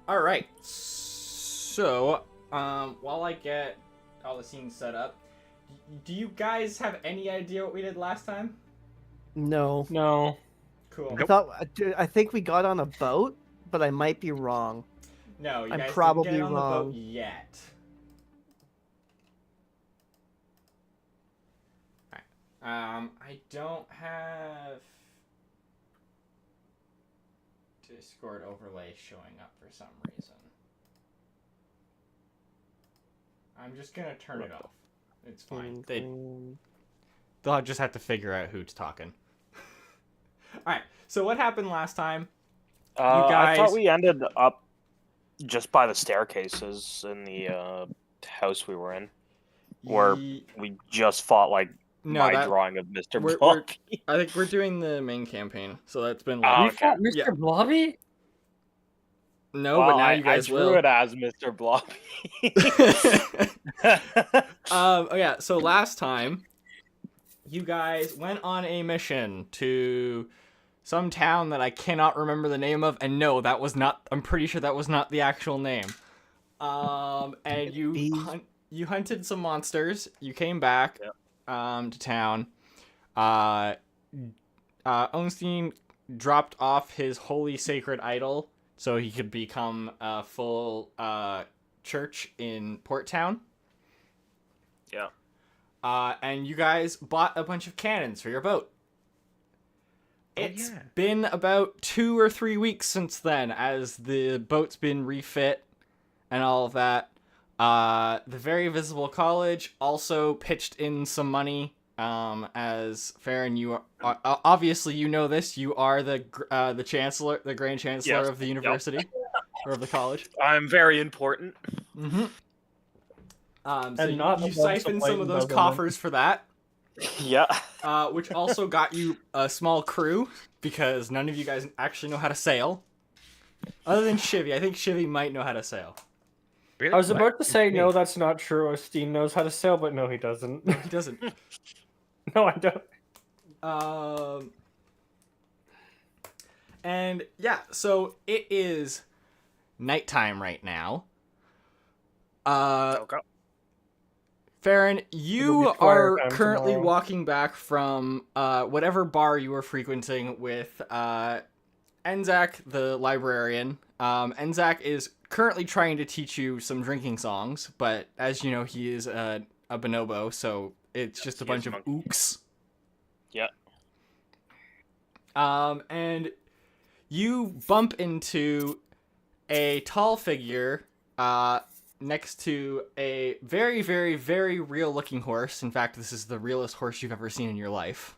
All right. So, while I get all the scenes set up, do you guys have any idea what we did last time? No. No. Cool. I think we got on a boat, but I might be wrong. No, you I'm guys probably didn't get on the boat wrong. yet. Alright. I don't have Discord overlay showing up for some reason. I'm just gonna turn it off. It's fine. They'll just have to figure out who's talking. Alright, so what happened last time? You I guys... thought we ended up just by the staircases in the house we were in. Where we just fought, like, drawing of Mr. Blobby. I think we're doing the main campaign, so that's been Oh, We fought Mr. Blobby? No, well, but now you guys drew will. it as Mr. Blobby. Oh yeah, so last time, you guys went on a mission to some town that I cannot remember the name of, and no, that was not, I'm pretty sure that was not the actual name. And you hunted some monsters, you came back, to town, Ostein dropped off his holy sacred idol so he could become a full, church in Port Town. Yeah. And you guys bought a bunch of cannons for your boat. It's been about 2 or 3 weeks since then, as the boat's been refit and all of that. The Very Visible College also pitched in some money, as Farron, you are obviously you know this. You are the chancellor, the grand chancellor of the university or of the college. I'm very important. Mm-hmm. So And you siphoned some of those coffers for that. Yeah. Which also got you a small crew, because none of you guys actually know how to sail. Other than Shivvy. I think Shivvy might know how to sail. Really? I was about to say, no, that's not true. Ostein knows how to sail, but no, he doesn't. No, he doesn't. No, I don't. And yeah, so it is nighttime right now. Okay. Farron, you are currently walking back from whatever bar you were frequenting with Enzak, the librarian. Enzak is currently trying to teach you some drinking songs, but as you know, he is a bonobo, so it's just a bunch of ooks. Yeah. And you bump into a tall figure next to a very, very, very real-looking horse. In fact, this is the realest horse you've ever seen in your life.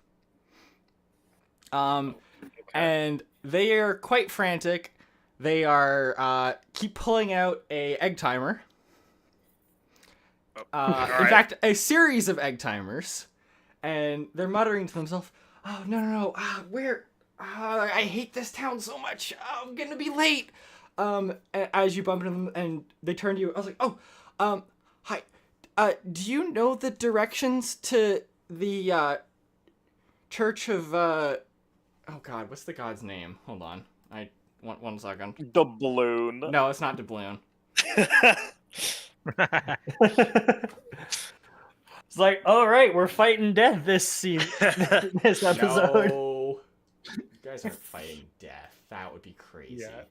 And they are quite frantic. They are keep pulling out a egg timer. In fact, a series of egg timers. And they're muttering to themselves, "Oh, no, I hate this town so much. I'm gonna be late." As you bump into them and they turn to you, I was like, hi. Do you know the directions to the, Church of, oh god, what's the god's name? Hold on. One second. Doubloon. No, it's not Doubloon. It's like, all right, we're fighting death this this episode. No. You guys aren't fighting death. That would be crazy. Yeah.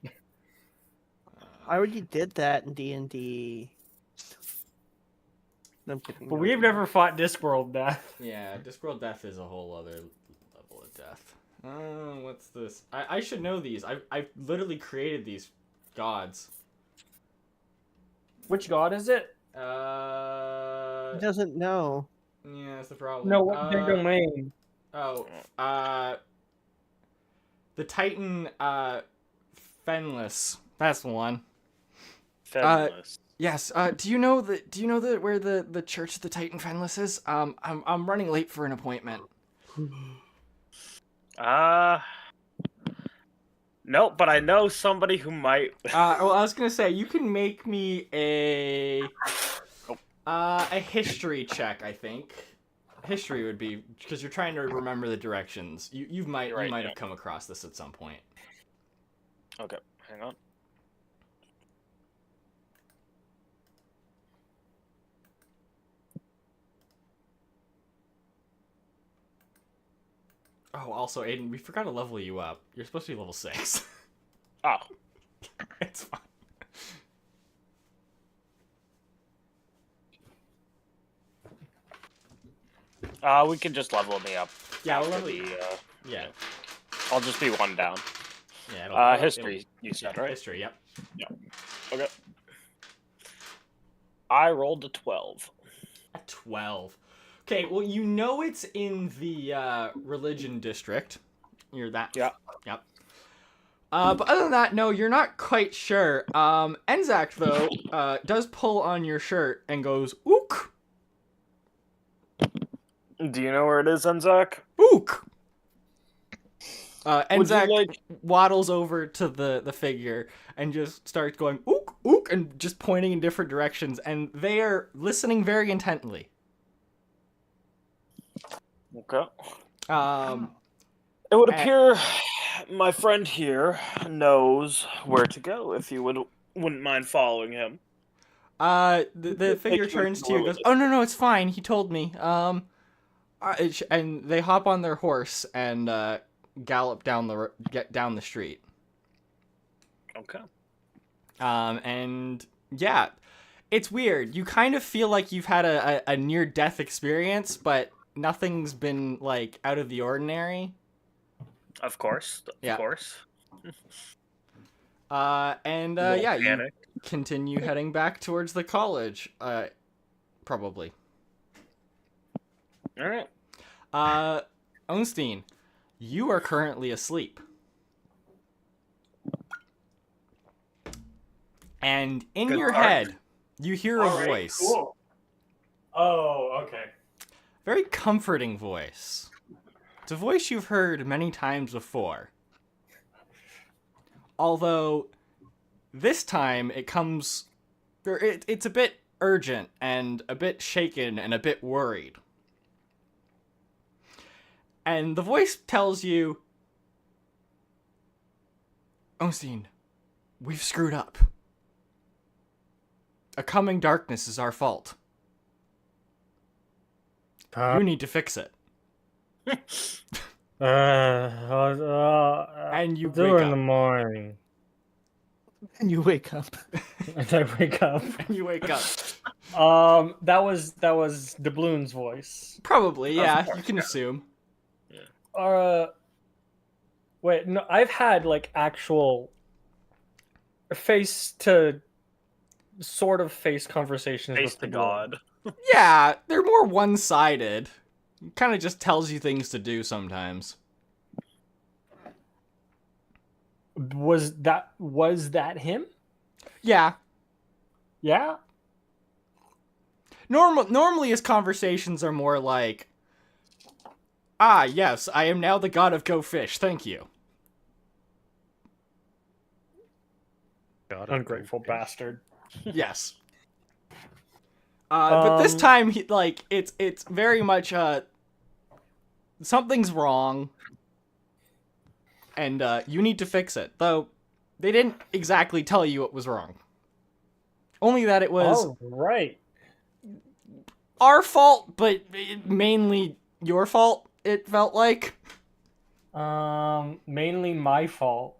I already did that in D&D. No, I'm kidding. But we've never fought Discworld death. Yeah, Discworld death is a whole other level of death. What's this? I should know these. I've literally created these gods. Which god is it? He doesn't know. Yeah, that's the problem. No, what's their domain? Oh, the Titan, Fenless. That's the one. Fenless. Yes. Do you know where the Church of the Titan Fenless is? I'm running late for an appointment. No, but I know somebody who might. Well, I was gonna say you can make me a history check. I think history would be because you're trying to remember the directions. You might have come across this at some point. Okay, hang on. Oh, also, Aiden, we forgot to level you up. You're supposed to be level 6. Oh. It's fine. We can just level me up. Yeah, we'll level you. Yeah. I'll just be 1 down. Yeah. History, you said, right? History, yep. Yeah. Okay. I rolled a 12. A 12. Okay, well, you know it's in the religion district. You're that. Yeah. Yep. But other than that, no, you're not quite sure. Enzak, though, does pull on your shirt and goes, ook! Do you know where it is, Enzak? Ook! Enzak waddles over to the figure and just starts going, ook, ook, and just pointing in different directions, and they are listening very intently. Okay. It would appear my friend here knows where to go, if you wouldn't mind following him. The figure turns to you and goes, oh, no, it's fine. He told me. And they hop on their horse and gallop down the street. Okay. And yeah, it's weird. You kind of feel like you've had a near-death experience, but nothing's been, like, out of the ordinary. Of course. Of course. You continue heading back towards the college, probably. All right. Ostein, you are currently asleep. And in your head, you hear a voice. Cool. Oh, okay. Very comforting voice. It's a voice you've heard many times before. Although, this time it's a bit urgent and a bit shaken and a bit worried. And the voice tells you, Ostein, we've screwed up. A coming darkness is our fault. You need to fix it. And you do it in the morning. And you wake up. And I wake up. And you wake up. That was Doubloon's voice. Probably, yeah. You can assume. Wait, no, I've had like actual face conversations Face with to the God. Yeah, they're more one-sided. Kind of just tells you things to do sometimes. Was that him? Yeah. Yeah. Normally his conversations are more like, ah, yes, I am now the god of Go Fish, thank you. God, ungrateful bastard. Yes. But this time, it's very much, something's wrong, and, you need to fix it. Though, they didn't exactly tell you what was wrong. Only that it was... right. Our fault, but mainly your fault, it felt like. Mainly my fault.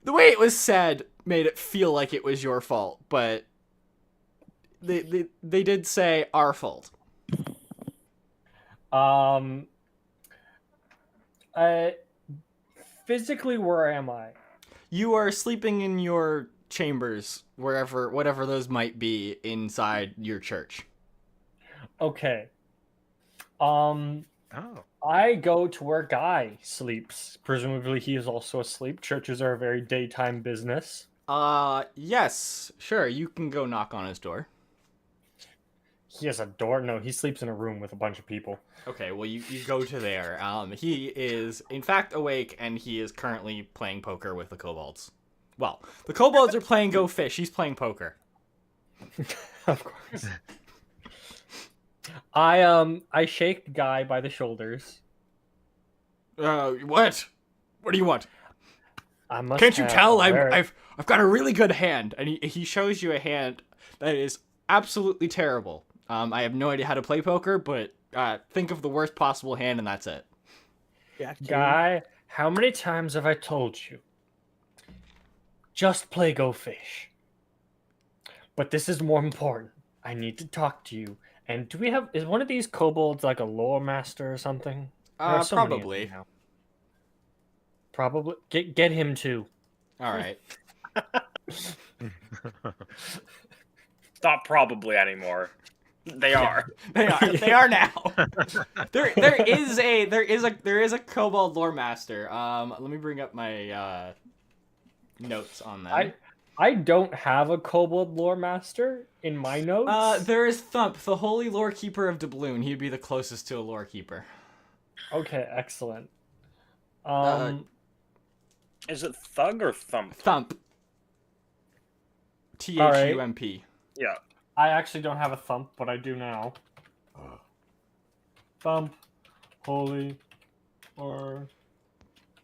The way it was said made it feel like it was your fault, but they did say our fault. Physically, where am I? You are sleeping in your chambers, whatever those might be inside your church. Okay. I go to where Guy sleeps. Presumably he is also asleep. Churches are a very daytime business. Yes, sure. You can go knock on his door. He has a door? No, he sleeps in a room with a bunch of people. Okay, well, you go to there. He is, in fact, awake, and he is currently playing poker with the kobolds. Well, the kobolds are playing Go Fish. He's playing poker. Of course. I shake Guy by the shoulders. What? What do you want? I Can't you tell? I've got a really good hand, and he shows you a hand that is absolutely terrible. I have no idea how to play poker, but think of the worst possible hand, and that's it. Guy, how many times have I told you? Just play Go Fish. But this is more important. I need to talk to you. And do we have... Is one of these kobolds like a lore master or something? So probably. Probably. Get him too. All right. Not probably anymore. They are. They are now. There is a kobold lore master. Let me bring up my notes on that. I don't have a kobold lore master in my notes. There is Thump, the holy lore keeper of Doubloon. He'd be the closest to a lore keeper. Okay, excellent. Is it Thug or Thump? Thump. Thump. Yeah. I actually don't have a Thump, but I do now. Thump, holy or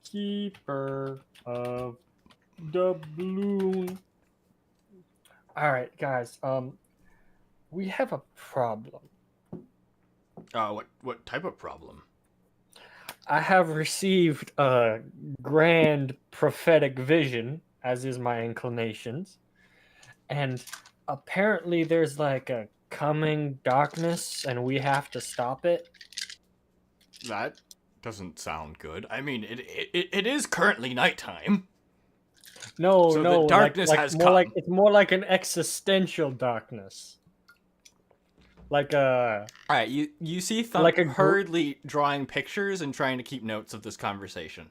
keeper of Doubloon. All right, guys. We have a problem. What type of problem? I have received a grand prophetic vision, as is my inclinations, and apparently there's like a coming darkness, and we have to stop it. That doesn't sound good. I mean, it is currently nighttime. No, the darkness has come. It's more like an existential darkness. Like a... All right, you see Thump like hurriedly drawing pictures and trying to keep notes of this conversation.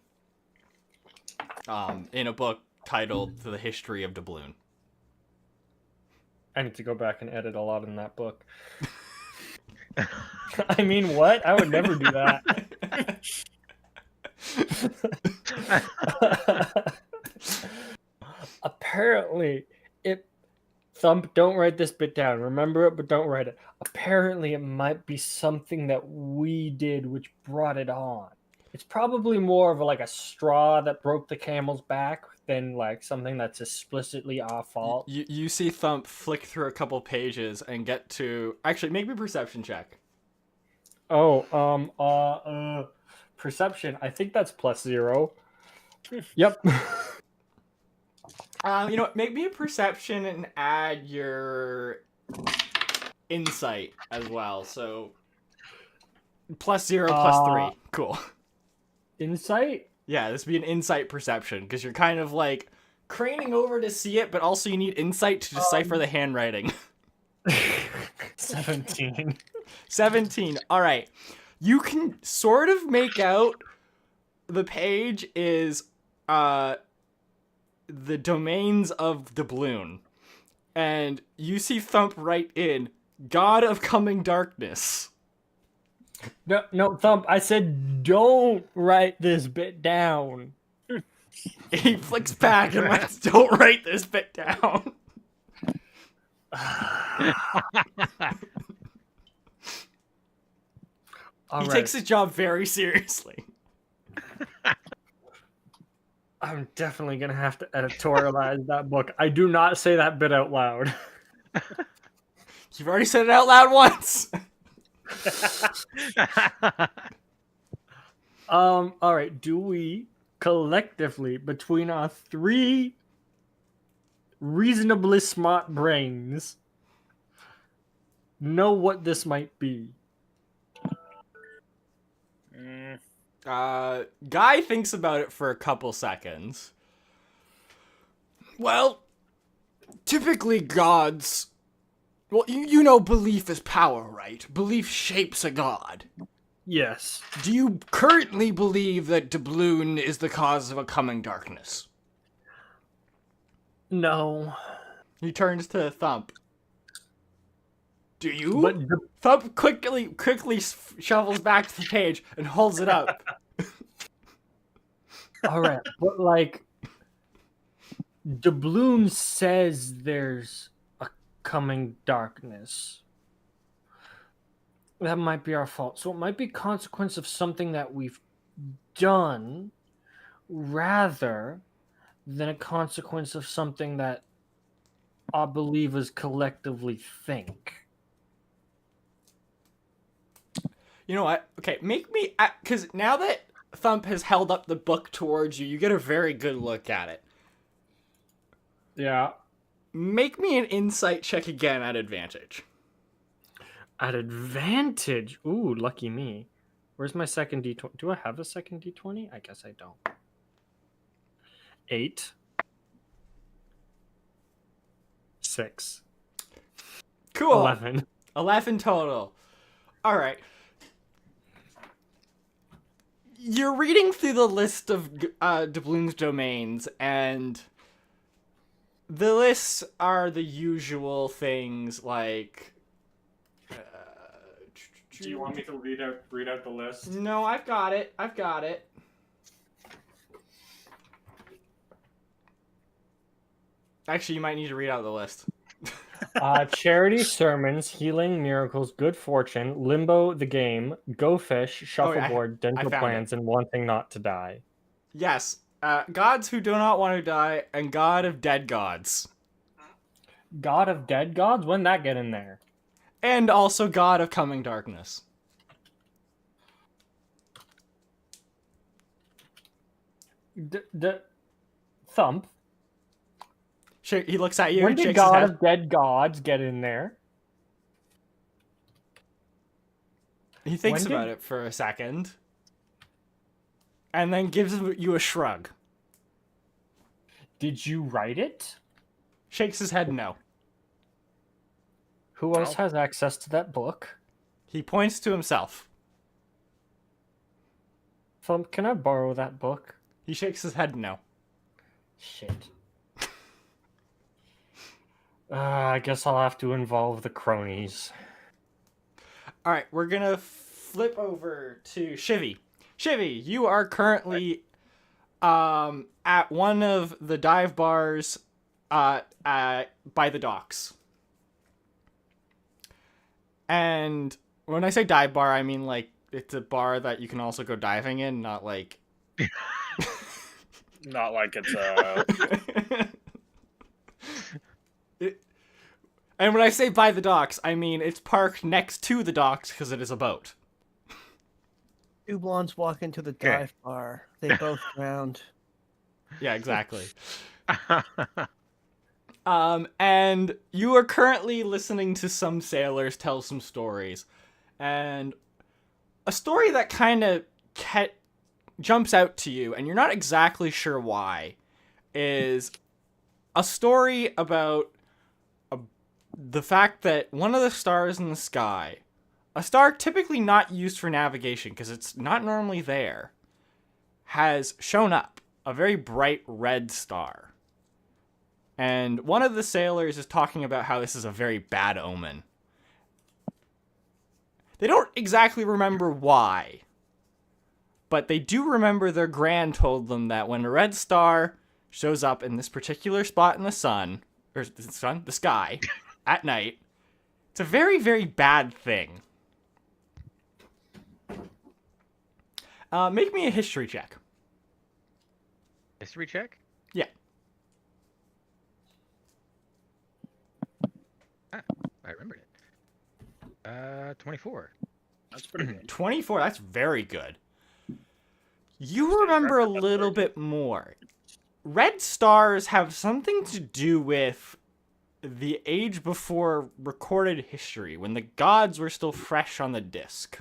In a book titled The History of Doubloon. I need to go back and edit a lot in that book. I mean, what? I would never do that. Apparently, Thump, don't write this bit down. Remember it, but don't write it. Apparently, it might be something that we did which brought it on. It's probably more of like a straw that broke the camel's back than like something that's explicitly our fault. You see Thump flick through a couple pages and get to... Actually, make me a perception check. Perception. I think that's +0. Yep. You know what? Make me a perception and add your insight as well. So +0, +3. Cool. Insight? Yeah, this would be an insight perception because you're kind of like craning over to see it, but also you need insight to decipher the handwriting. 17. 17. All right. You can sort of make out the page is the domains of Doubloon. And you see Thump write in God of Coming Darkness. No, Thump, I said don't write this bit down. He flicks back and writes, don't write this bit down. He takes his job very seriously. I'm definitely going to have to editorialize that book. I do not say that bit out loud. You've already said it out loud once. All right. Do we collectively, between our 3 reasonably smart brains, know what this might be? Guy thinks about it for a couple seconds. Well, typically gods... Well, you know belief is power, right? Belief shapes a god. Yes. Do you currently believe that Doubloon is the cause of a coming darkness? No. He turns to Thump. Do you? Thump quickly shovels back to the page and holds it up. All right, but like, Doubloon says there's a coming darkness. That might be our fault. So it might be consequence of something that we've done rather than a consequence of something that our believers collectively think. You know what? Okay, make me... Because now that Thump has held up the book towards you. You get a very good look at it. Yeah. Make me an insight check again at advantage. At advantage? Ooh, lucky me. Where's my second D20? Do I have a second D20? I guess I don't. 8. 6. Cool. 11. 11 total. All right. You're reading through the list of doubloons domains, and the lists are the usual things like... Do you want me to read out the list? No, I've got it. Actually, you might need to read out the list. Charity, sermons, healing, miracles, good fortune, limbo, the game, go fish, shuffleboard, dental plans, and wanting not to die. Yes. Gods who do not want to die, and God of dead gods. God of dead gods? When did that get in there? And also God of coming darkness. Thump. He looks at you When and did shakes his God head. of dead gods get in there? He thinks about it for a second. And then gives you a shrug. Did you write it? Shakes his head no. Who else has access to that book? He points to himself. Thump, can I borrow that book? He shakes his head no. Shit. I guess I'll have to involve the cronies. Alright, we're gonna flip over to Shivvy. Shivvy, you are currently at one of the dive bars by the docks. And when I say dive bar, I mean like it's a bar that you can also go diving in, not like... Not like it's And when I say by the docks, I mean it's parked next to the docks because it is a boat. Two blondes walk into the dive bar. They both drowned. Yeah, exactly. And you are currently listening to some sailors tell some stories. And a story that kind of jumps out to you, and you're not exactly sure why, is a story about the fact that one of the stars in the sky, a star typically not used for navigation because it's not normally there, has shown up. A very bright red star. And one of the sailors is talking about how this is a very bad omen. They don't exactly remember why, but they do remember their grand told them that when a red star shows up in this particular spot in the the sky, at night, it's a very, very bad thing. Make me a history check. History check? Yeah. I remembered it. 24. That's pretty good. 24, that's very good. You remember a little bit more. Red stars have something to do with the age before recorded history, when the gods were still fresh on the disc.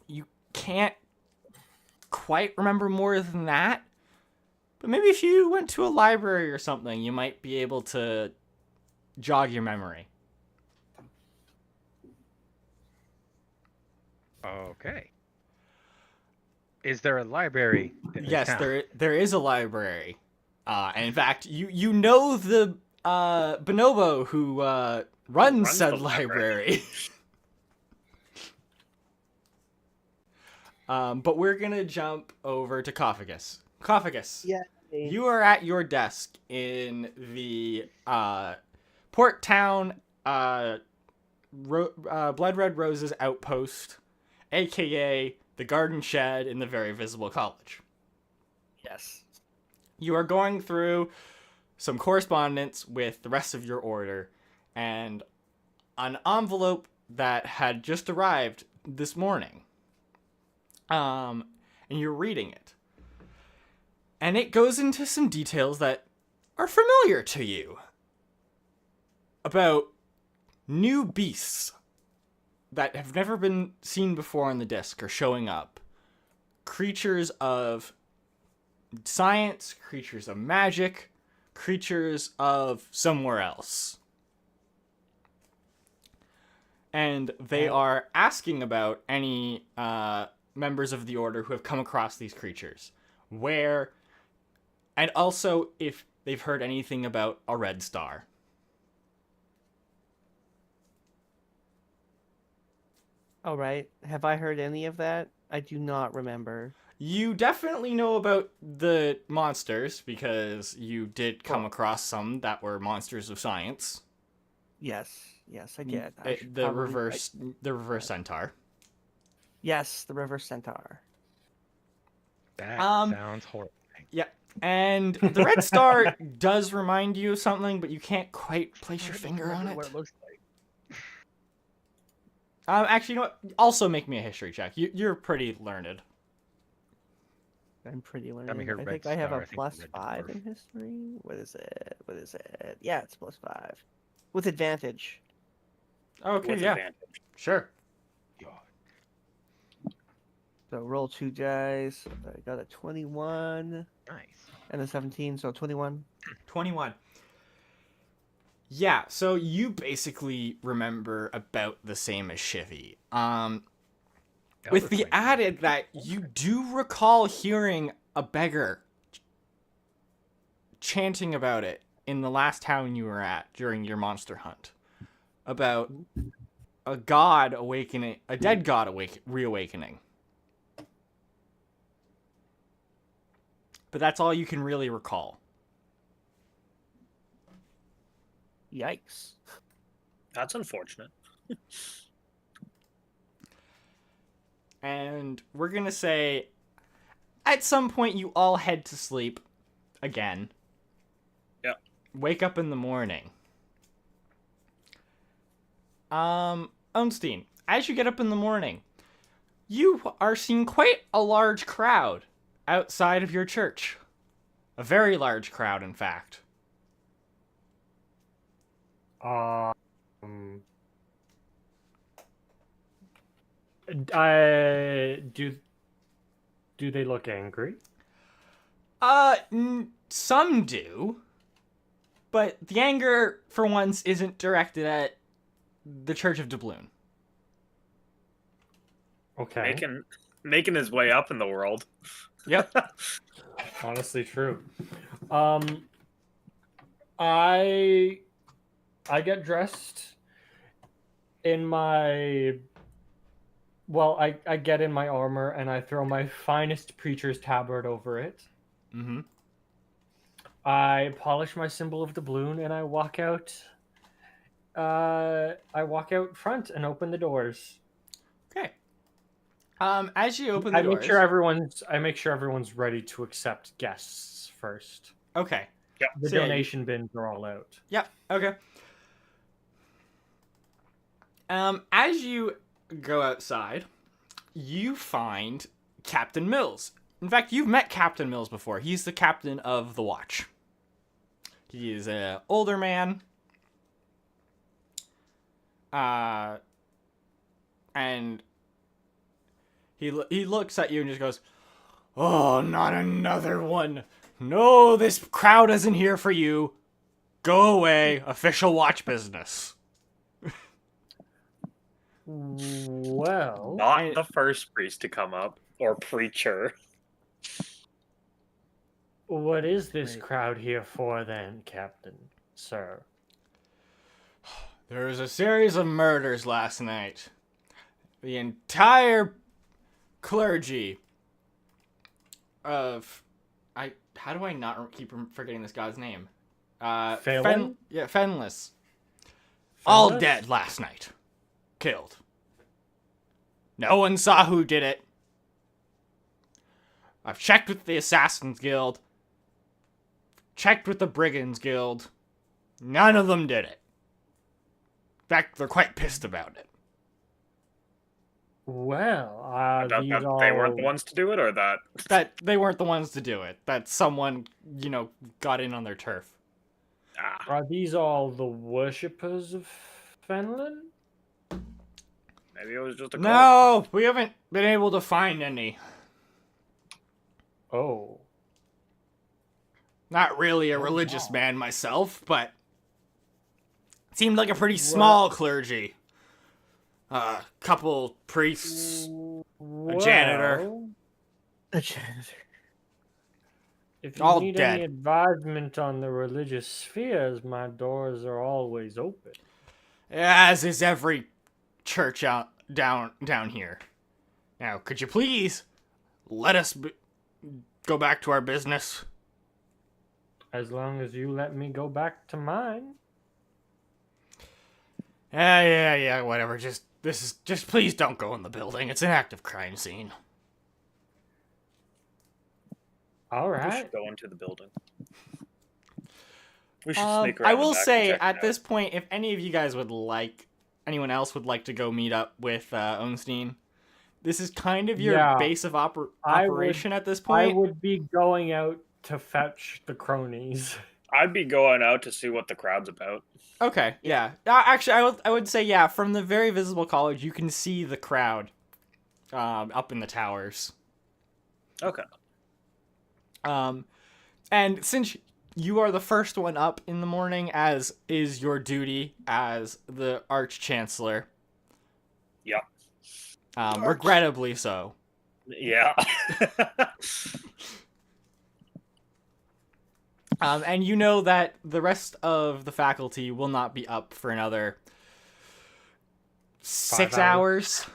You can't quite remember more than that, but maybe if you went to a library or something, you might be able to jog your memory. Okay. Is there a library in this Yes, town? there is a library. And in fact, you know the bonobo who runs said the library. But we're gonna jump over to Koffigus. Koffigus, Yeah. you are at your desk in the Port Town Blood Red Roses outpost, aka the garden shed in the Very Visible College. Yes. You are going through some correspondence with the rest of your order, and an envelope that had just arrived this morning. And you're reading it. And it goes into some details that are familiar to you about new beasts that have never been seen before on the disc are showing up. Creatures of science, creatures of magic, creatures of somewhere else. And they are asking about any members of the Order who have come across these creatures. Where, and also if they've heard anything about a red star. All right. Have I heard any of that? I do not remember. You definitely know about the monsters because you did come across some that were monsters of science. Yes, I did. The reverse centaur. Yes, the reverse centaur. That sounds horrifying. Yeah, and the red star does remind you of something, but you can't quite place your finger on it. What it looks like. Actually, you know what? Also make me a history check. You're pretty learned. I'm pretty learned. Let me hear I red think I have star. a I think plus red 5 dwarf. in history. What is it? Yeah, it's plus 5. With advantage. Okay, With yeah, advantage. sure. So roll 2 dice. I got a 21 Nice. and a 17, so 21. 21. Yeah, so you basically remember about the same as Shivvy. With the added that you do recall hearing a beggar chanting about it in the last town you were at during your monster hunt. About a god awakening, a dead god reawakening. But that's all you can really recall. Yikes. That's unfortunate. And we're gonna say, at some point you all head to sleep again. Yep. Wake up in the morning. Ostein, as you get up in the morning, you are seeing quite a large crowd outside of your church. A very large crowd, in fact. Do they look angry? Some do. But the anger, for once, isn't directed at the Church of Doubloon. Okay. Making his way up in the world. Yep. Honestly, true. I get dressed in my. Well, I get in my armor and I throw my finest preacher's tabard over it. Mm-hmm. I polish my symbol of doubloon and I walk out. I walk out front and open the doors. Okay. As you open the doors, I make sure everyone's ready to accept guests first. Okay. Yep. The So, yeah, donation bins are all out. Yep. Okay. As you go outside, you find Captain Mills. In fact, you've met Captain Mills before. He's the captain of the watch. He is an older man. And he looks at you and just goes, "Oh, not another one. No, this crowd isn't here for you. Go away. Official watch business." Well, Not the first priest to come up, or preacher. what is this crowd here for then, Captain, sir? There was a series of murders last night. The entire clergy of... How do I not keep forgetting this god's name? Phelan? Fenlis. All Fenlis? dead last night. Killed. No one saw who did it. I've checked with the Assassin's Guild. Checked with the Brigands Guild. None of them did it. In fact, they're quite pissed about it. Well, That these they weren't the ones to do it, or that? That they weren't the ones to do it. That someone, got in on their turf. Are these all the worshippers of Fenlin? Maybe it was just a cult. No, we haven't been able to find any. Oh. Not really a religious man myself, but it seemed like a pretty small clergy. A couple priests, a janitor. A janitor. If you All need dead. any advisement on the religious spheres, my doors are always open. As is every church out down here. Now, could you please let us go back to our business? As long as you let me go back to mine. Yeah, whatever. Just please don't go in the building. It's an active crime scene. All We right. should go into the building. We should sneak around. I the will back and say check it at out. this point, if any of you guys anyone else would like to go meet up with Ostein, this is kind of your base of operation at this point. I would be going out to fetch the cronies. I'd be going out to see what the crowd's about. Okay, yeah. Actually, I would say, yeah, from the very visible college, you can see the crowd up in the towers. Okay. And since you are the first one up in the morning, as is your duty as the Arch-Chancellor. Yep. Regrettably so. Yeah. And you know that the rest of the faculty will not be up for another 6 hours.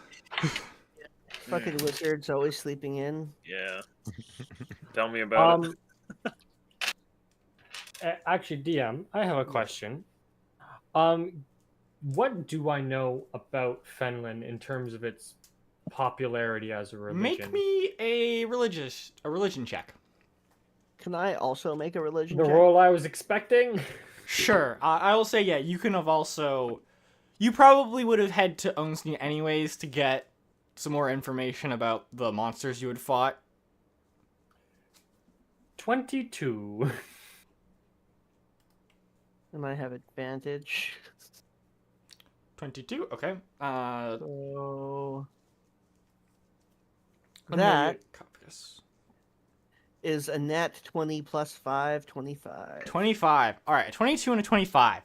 Fucking wizards always sleeping in. Yeah. Tell me about it. Actually, DM, I have a question. What do I know about Fenlin in terms of its popularity as a religion? Make me a religion check. Can I also make a religion The check? role I was expecting? Sure. I will say, yeah, you can have also... You probably would have head to Ostein anyways to get some more information about the monsters you had fought. 22. And I have advantage. 22? Okay. So Let me that Koffigus. is a nat 20 plus 5, 25. 25. All right, 22 and a 25.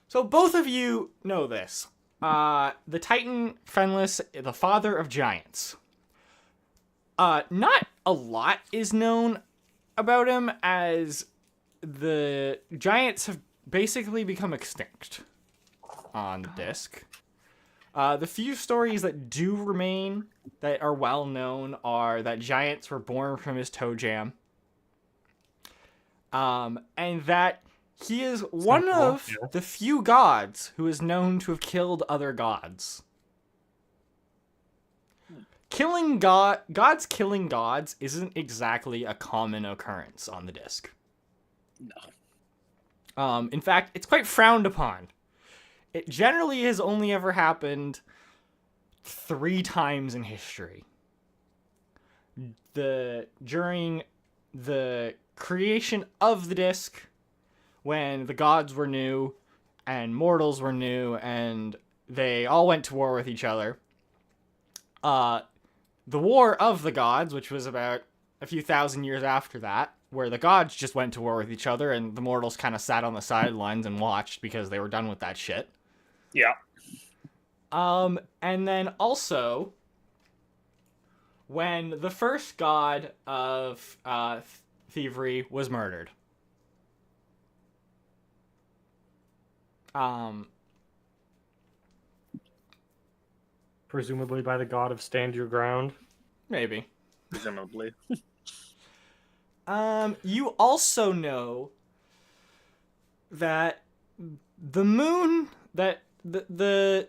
So both of you know this. The Titan Fenlis, the father of giants. Not a lot is known about him, as the giants have basically become extinct on the disc. The few stories that do remain that are well known are that giants were born from his toe jam. And that he is one of the few gods who is known to have killed other gods. Gods killing gods isn't exactly a common occurrence on the disc. No. In fact, it's quite frowned upon. It generally has only ever happened 3 times in history. During the creation of the disc, when the gods were new and mortals were new and they all went to war with each other. The War of the Gods, which was about a few thousand years after that, where the gods just went to war with each other and the mortals kind of sat on the sidelines and watched because they were done with that shit. Yeah. And then also, when the first god of thievery was murdered. Presumably by the god of Stand Your Ground. Maybe. Presumably. You also know that the moon, that the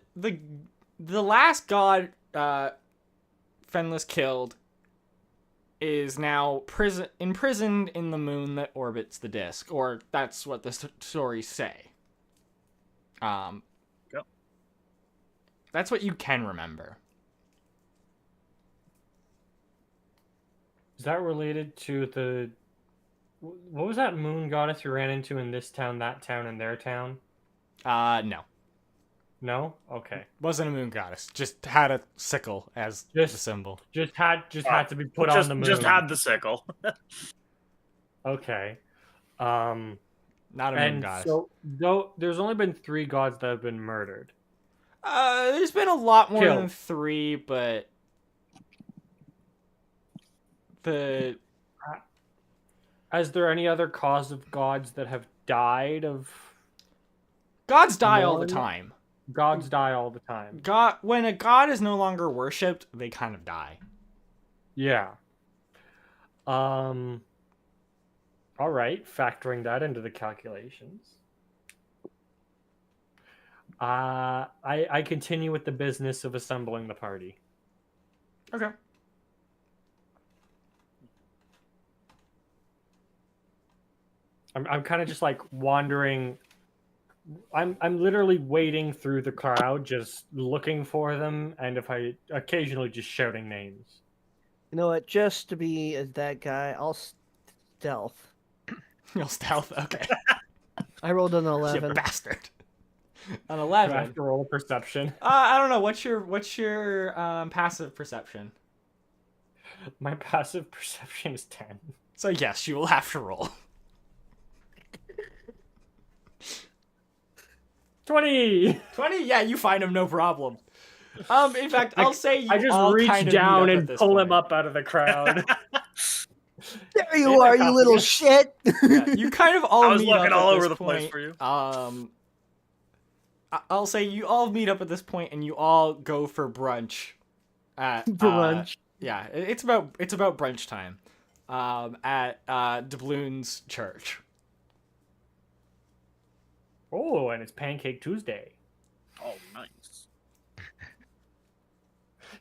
last god Fenlis killed is now imprisoned in the moon that orbits the disc, or that's what the stories say. Yep. That's what you can remember. Is that related to the... What was that moon goddess you ran into in this town, that town, and their town? No. No? Okay. Wasn't a moon goddess. Just had a sickle as the symbol. Just had to be put on the moon. Just had the sickle. Okay. Not a moon goddess. So, though there's only been 3 gods that have been murdered. There's been a lot more than 3, but Is there any other cause of gods that have died of? Gods die all the time. Gods die all the time. When a god is no longer worshipped, they kind of die. Yeah. All right, factoring that into the calculations. I continue with the business of assembling the party. Okay. I'm kind of just like wandering. I'm literally wading through the crowd, just looking for them, and if I occasionally just shouting names. You know what? Just to be that guy, I'll stealth. You'll stealth? Okay. I rolled an 11. You bastard. An 11. I have to roll a perception. I don't know. What's your passive perception? My passive perception is 10. So yes, you will have to roll. 20. 20? Yeah, you find him, no problem. In fact, I'll say you I just all reach kind of down meet up and at this pull point. him up out of the crowd. There you are, you little shit! Yeah, you kind of all I was meet looking up all at over this the point. place for you. I'll say you all meet up at this point, and you all go for brunch. At Brunch. Yeah, it's about brunch time. At Doubloon's church. Oh, and it's Pancake Tuesday. Oh, nice.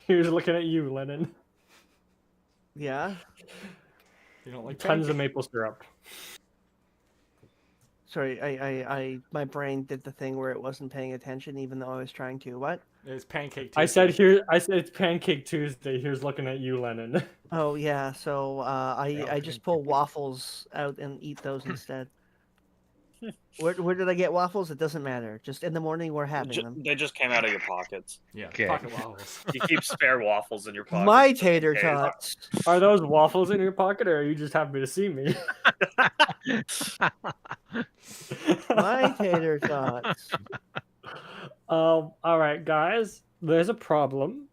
He was looking at you, Lenin. Yeah? You don't like Tons of maple syrup. Sorry, I my brain did the thing where it wasn't paying attention, even though I was trying to. What? It's Pancake Tuesday. I said it's Pancake Tuesday. Here's looking at you, Lenin. Oh yeah, so I just pull waffles out and eat those instead. Where did I get waffles? It doesn't matter. Just in the morning, we're having them. They just came out of your pockets. Yeah, Okay. pocket waffles. You keep spare waffles in your pocket. My tater tots. Are those waffles in your pocket, or are you just happy to see me? My tater tots. All right, guys. There's a problem,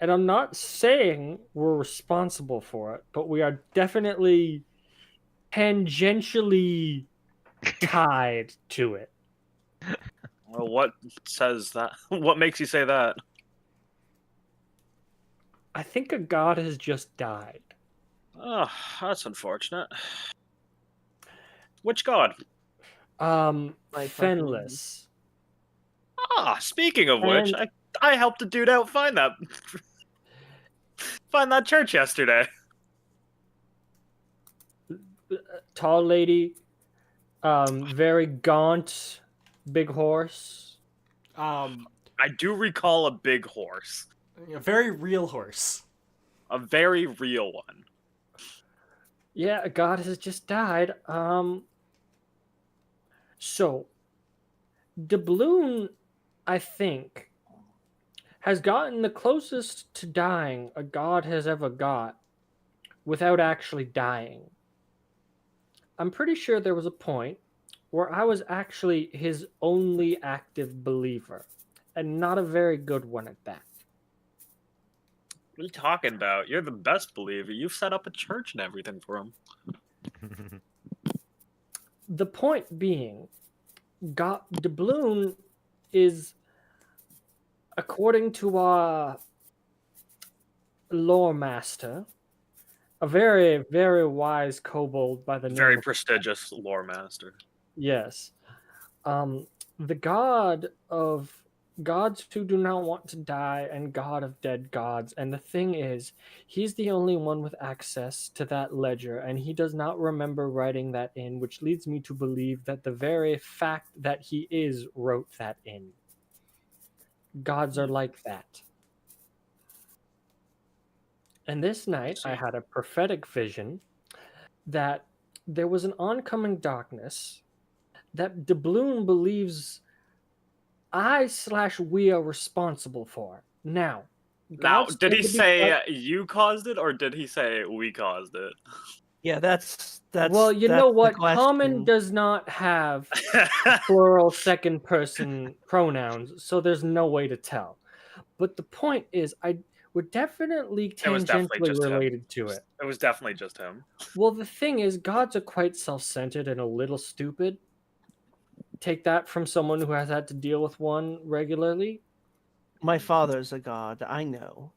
and I'm not saying we're responsible for it, but we are definitely tangentially tied to it. Well, what says that? What makes you say that? I think a god has just died. Oh, that's unfortunate. Which god? Fenless. Ah, speaking of which, I helped a dude out find that church yesterday. Tall lady, very gaunt, big horse. I do recall a big horse. A very real horse. A very real one. Yeah, a god has just died. So, Doubloon, I think, has gotten the closest to dying a god has ever got without actually dying. I'm pretty sure there was a point where I was actually his only active believer, and not a very good one at that. What are you talking about? You're the best believer. You've set up a church and everything for him. The point being, Doubloon is, according to our lore master, a very, very wise kobold by the name Very of... prestigious lore master. Yes. The god of gods who do not want to die and god of dead gods. And the thing is, he's the only one with access to that ledger, and he does not remember writing that in, which leads me to believe that the very fact that he wrote that in. Gods are like that. And this night, I had a prophetic vision that there was an oncoming darkness that Doubloon believes we are responsible for. Now, did he say you caused it, or did he say we caused it? Yeah, that's well, you that's know the what? question. Common does not have plural second person pronouns, so there's no way to tell. But the point is, we're definitely tangentially related to it. It was definitely just him. Well, the thing is, gods are quite self-centered and a little stupid. Take that from someone who has had to deal with one regularly. My father's a god, I know.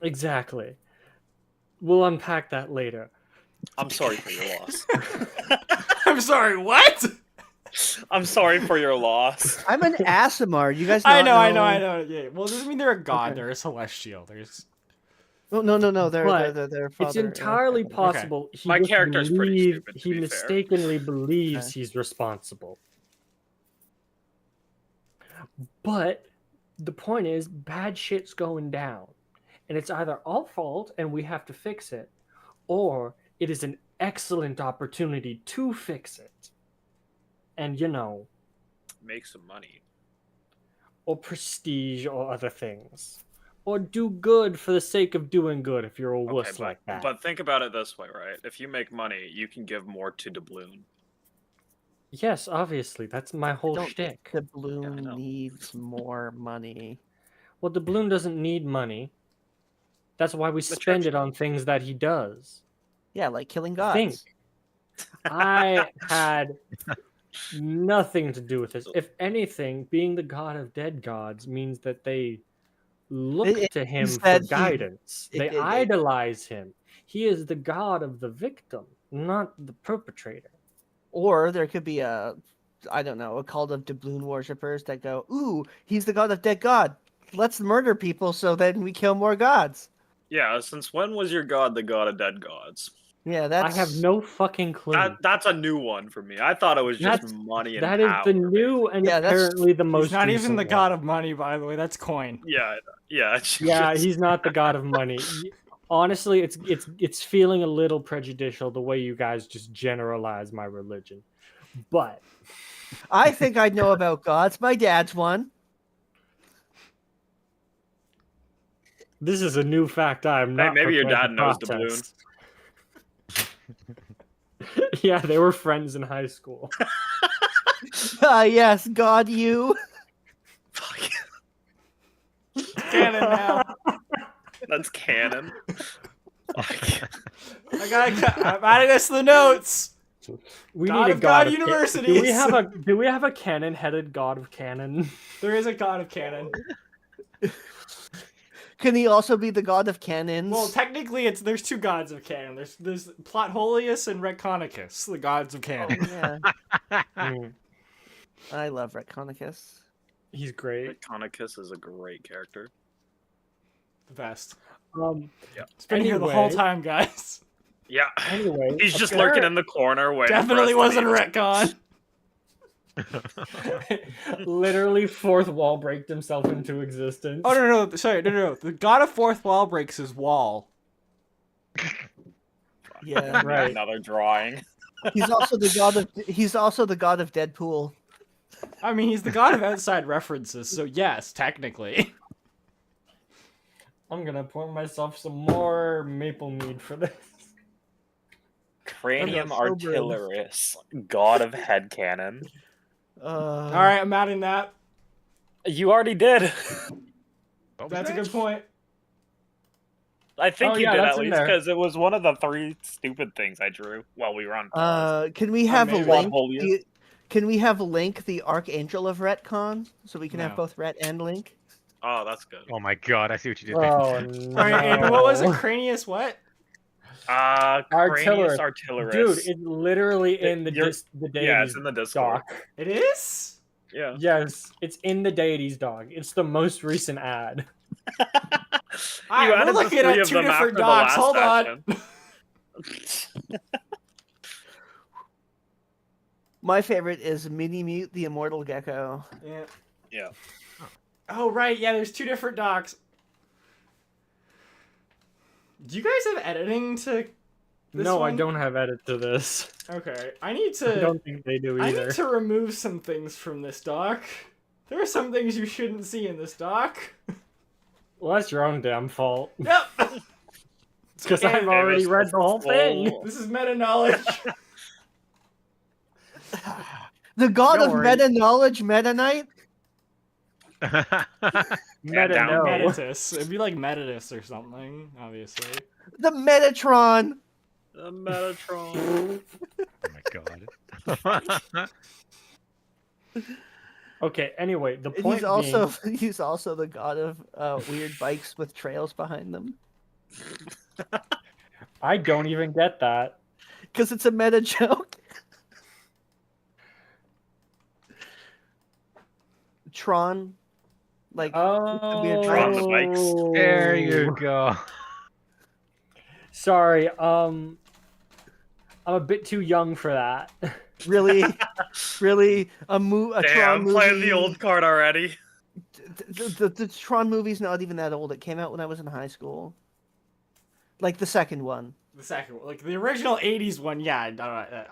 Exactly. We'll unpack that later. I'm sorry for your loss. I'm sorry, what? I'm sorry for your loss. I'm an Aasimar. You guys I know. know. Yeah. Well, doesn't mean they're a god. Okay. They're a celestial. There's... No. They're father. It's entirely possible. Okay. My character's pretty stupid. He mistakenly believes he's responsible. But the point is, bad shit's going down. And it's either our fault and we have to fix it, or it is an excellent opportunity to fix it. And, make some money. Or prestige or other things. Or do good for the sake of doing good if you're a wuss like that. But think about it this way, right? If you make money, you can give more to Doubloon. Yes, obviously. That's my whole shtick. Doubloon needs more money. Well, Doubloon doesn't need money. That's why we spend it on things that he does. Yeah, like killing gods. I had nothing to do with this. If anything, being the god of dead gods means that they look to him for guidance. They idolize him. He is the god of the victim, not the perpetrator. Or there could be a cult of doubloon worshippers that go, ooh, he's the god of dead god. Let's murder people so then we kill more gods. Yeah, since when was your god the god of dead gods? Yeah, I have no fucking clue. That's a new one for me. I thought it was just money and that power. That is the new and apparently the most. He's not even the god of money, by the way. That's coin. Yeah. Yeah, he's not the god of money. Honestly, it's feeling a little prejudicial the way you guys just generalize my religion. But I think I know about gods. My dad's one. This is a new fact I'm not. Maybe your dad knows Doubloon. Yeah, they were friends in high school. Yes, God, you. Fuck. Canon now. That's canon. I'm adding this to the notes. We god need of God Universities. Do we have a canon-headed god of canon? There is a god of canon. Can he also be the god of cannons? Well, technically, there's two gods of canon. There's Plotholius and Retconicus, the gods of canon. Yeah. I love Retconicus. He's great. Retconicus is a great character. The best. It's been here the whole time, guys. Yeah. Anyway, he's just lurking in the corner waiting. Definitely wasn't a retcon. Literally fourth wall breaked himself into existence. Oh no! The god of fourth wall breaks his wall. Yeah, right. Another drawing. He's also the god of Deadpool. I mean, he's the god of outside references, so yes, technically. I'm gonna pour myself some more maple mead for this. Cranium Artillerius, god of headcanon. All right, I'm adding that. You already did. That's a good point. I think you did at least because it was one of the 3 stupid things I drew while we were on pause. Can we have a link? Can we have Link, the Archangel of Retcon, so we can have both Ret and Link? Oh, that's good. Oh my god, I see what you did there. Oh no! All right, Aiden, what was it? Cranius what? Cranius Artillerius. Dude, it's literally in the deity's yeah, it's in the Discord. Doc. It is? Yeah. Yes, it's in the deity's dog. It's the most recent ad. We're looking at 2 different docs. Hold on. My favorite is Mini Mute, the Immortal Gecko. Yeah. Oh, right. Yeah, there's 2 different docs. Do you guys have editing to this No, one? I don't have edit to this. Okay, I need to... I don't think they do either. I need to remove some things from this doc. There are some things you shouldn't see in this doc. Well, that's your own damn fault. Yep! Because I've already read the whole thing. This is meta-knowledge. The god of meta-knowledge, Meta Knight? Metatus. It'd be like Metatus or something, obviously. The Metatron! The Metatron. Oh my god. Okay, anyway, the point he's also the god of weird bikes with trails behind them. I don't even get that. Because it's a meta joke. Tron. Like, Tron the bikes. There you go. Sorry, I'm a bit too young for that. Really? Really? A Tron movie? Playing the old card already. The Tron movie's not even that old. It came out when I was in high school. Like the second one. The second one. Like the original 80s one, yeah,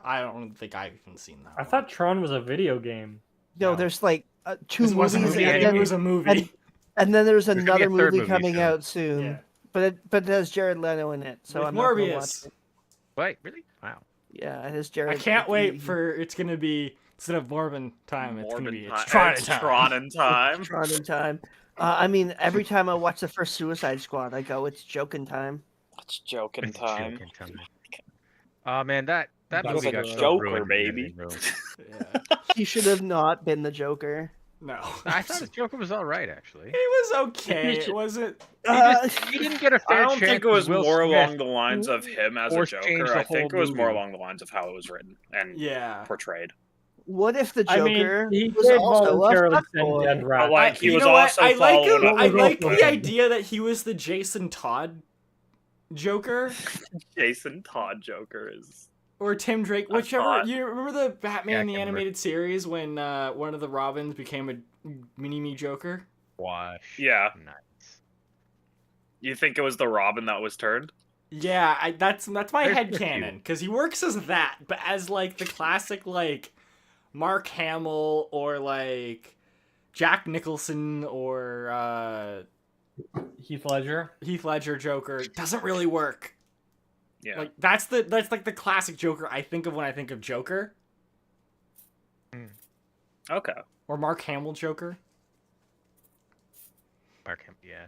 I don't think I've even seen that I thought Tron was a video game. No, there's like two this movies. It was a movie. And then there's another be a third movie coming out soon. Yeah. But it has Jared Leto in it, so With I'm not gonna watch Morbius. it. Wait, really? Wow. Yeah, it has Jared. I can't wait for it's gonna be instead of Morbin time, it's gonna be Tron Tron in time. Tron in time. I mean, every time I watch the first Suicide Squad, I go, "It's joking time." It's joking It's time. joking time. Oh man, that That movie was got a so Joker, ruined in the baby. editing room. Yeah. He should have not been the Joker. No. I thought the Joker was all right, actually. It was okay. Was it? He didn't get a fair I don't chance think it was with Will more Smith. along the lines of him as a Or change Joker. the I think it whole was more movie. along the lines of how it was written and Yeah. portrayed. What if the I Joker mean, he was did also a voluntarily send fuckboy? Dead Rat. But, like, he You was know what? also I like him. following I up- like the Okay. idea that he was the Jason Todd Joker Jason Todd Joker is. or Tim Drake, I whichever. thought- You remember the Yeah, I Batman the can remember. animated series when one of the Robins became a mini-me Joker? Wash. Yeah. Nice. You think it was the Robin that was turned? Yeah, that's my There's head a few. canon because he works as that, but as like the classic like Mark Hamill or like Jack Nicholson or Heath Ledger. Heath Ledger Joker doesn't really work. Yeah. Like that's like the classic Joker I think of when I think of Joker Okay. or Mark Hamill Joker. Mark him. Yeah.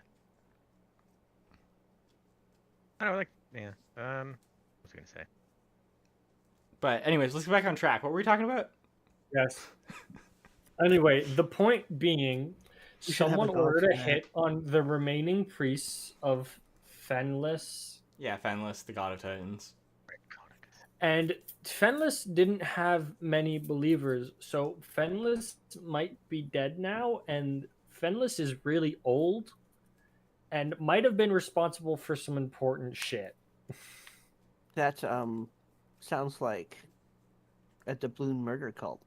I don't know, like, yeah. What was I gonna say? But anyways, let's get back on track. What were we talking about? Yes. Anyway, the point being, You should have someone a dog ordered for a that. hit on the remaining priests of Fenlis, Yeah, Fenlis, the God of Titans. and Fenlis didn't have many believers, so Fenlis might be dead now, and Fenlis is really old, and might have been responsible for some important shit. That sounds like a doubloon murder cult.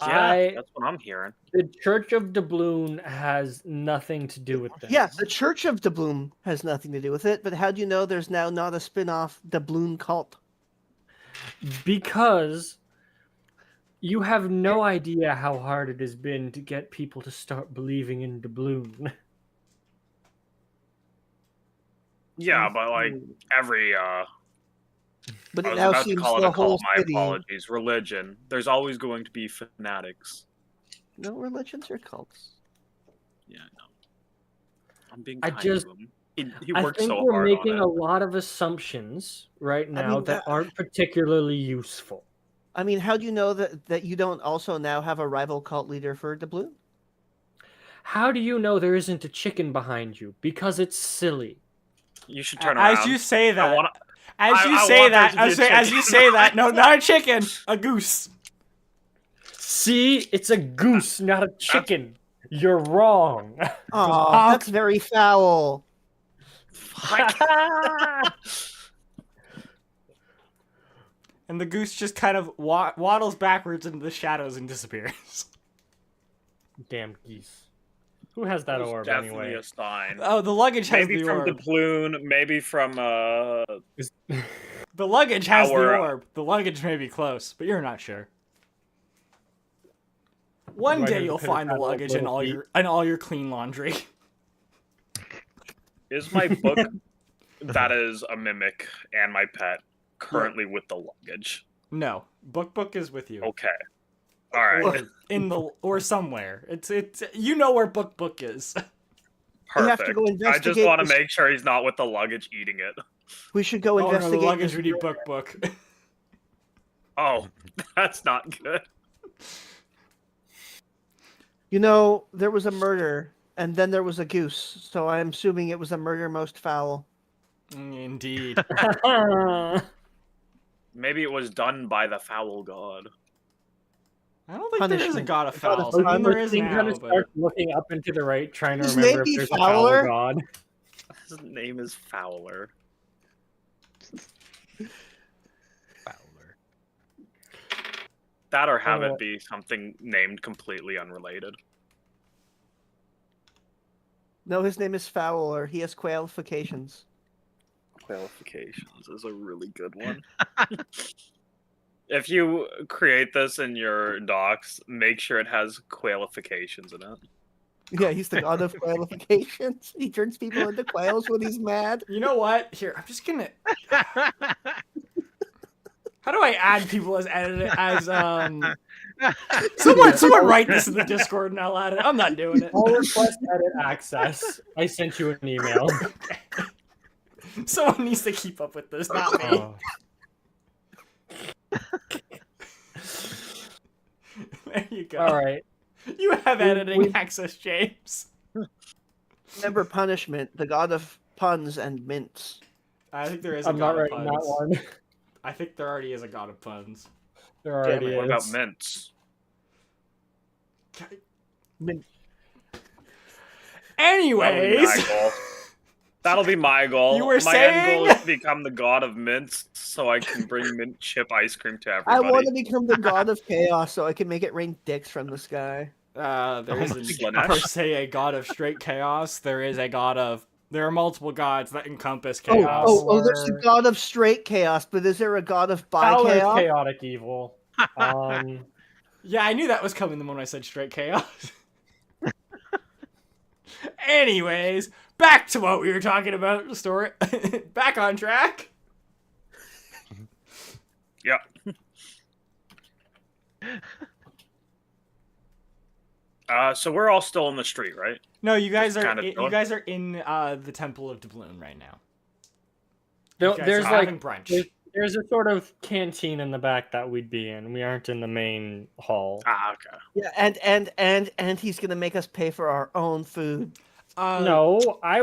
Yeah, that's what I'm hearing. The Church of Doubloon has nothing to do with this. Yeah, the Church of Doubloon has nothing to do with it, but how do you know there's now not a spin-off doubloon cult? Because you have no idea how hard it has been to get people to start believing in doubloon. Yeah, but like every But I it was now about to seems call it the a whole cult. My city. apologies. Religion. There's always going to be fanatics. No religions or cults. Yeah, no. I'm being I kind just- to him. He I worked think so we're hard making on a it. lot of assumptions right now mean, that aren't particularly useful. I mean, how do you know that you don't also now have a rival cult leader for doubloon? How do you know there isn't a chicken behind you? Because it's silly. You should turn around. As you say that, I wanna- as I you want say there that, to be a as you chicken. say that, no, not a chicken, a goose. See, it's a goose, not a chicken. You're wrong. Oh, that's very foul. And the goose just kind of waddles backwards into the shadows and disappears. Damn geese. Who has that orb definitely anyway? a Stein. Oh, the luggage has Maybe the from orb. Duploon, maybe from The luggage has the Our, orb. The luggage may be close, but you're not sure. One day you'll find the luggage in all your clean laundry. Is my book that is a mimic and my pet currently with the luggage? No, book is with you. Okay. All right. Or somewhere. It's you know where book is. Perfect. We have to go I investigate. just want to make sure he's not with the luggage eating it. We should go Oh, investigate. no, the luggage this we need murder. book. Oh, that's not good. You know, there was a murder, and then there was a goose. So I'm assuming it was a murder most foul. Indeed. Maybe it was done by the foul god. I don't think there is a Punishment. god of God of fouls. I mean, there is Kind now, of but... starts looking up and to the right, trying to His remember name if be there's Fowler? a foul god. His name is Fowler. Fowler. That or have it be something named completely unrelated. No, his name is Fowler. He has qualifications. Qualifications is a really good one. If you create this in your docs, make sure it has qualifications in it. Yeah, he's the god of qualifications. He turns people into quails when he's mad. You know what? Here, I'm just gonna... How do I add people as Someone write this in the Discord and I'll add it. I'm not doing it. I'll request edit access. I sent you an email. Someone needs to keep up with this, not me. Oh. There you go. All right. You have editing access, James. Remember punishment, the god of puns and mints. I think there is a I'm god not of writing puns. that one. I think there already is a god of puns. There already it. is. What about mints? Mint. Anyways, That'll be my goal. You were my end goal is to become the god of mints, so I can bring mint chip ice cream to I everybody. want to become the god of chaos so I can make it rain dicks from the sky. there isn't Slanesh. per se a god of straight chaos. There is a god of... There are multiple gods that encompass Oh, chaos. there's a god of straight chaos, but is there a god of bi Fowler is chaos? chaotic evil. Yeah, I knew that was coming the moment I said straight chaos. Anyways, back to what we were talking about. The story. Back on track. Yep. So we're all still in the street, right? No, you guys Just are kinda you chilling? guys are in the Temple of Doubloon right now. There- You guys there's are like having brunch. there's a sort of canteen in the back that we'd be in. We aren't in the main hall. Okay. Yeah, and he's gonna make us pay for our own food. No, I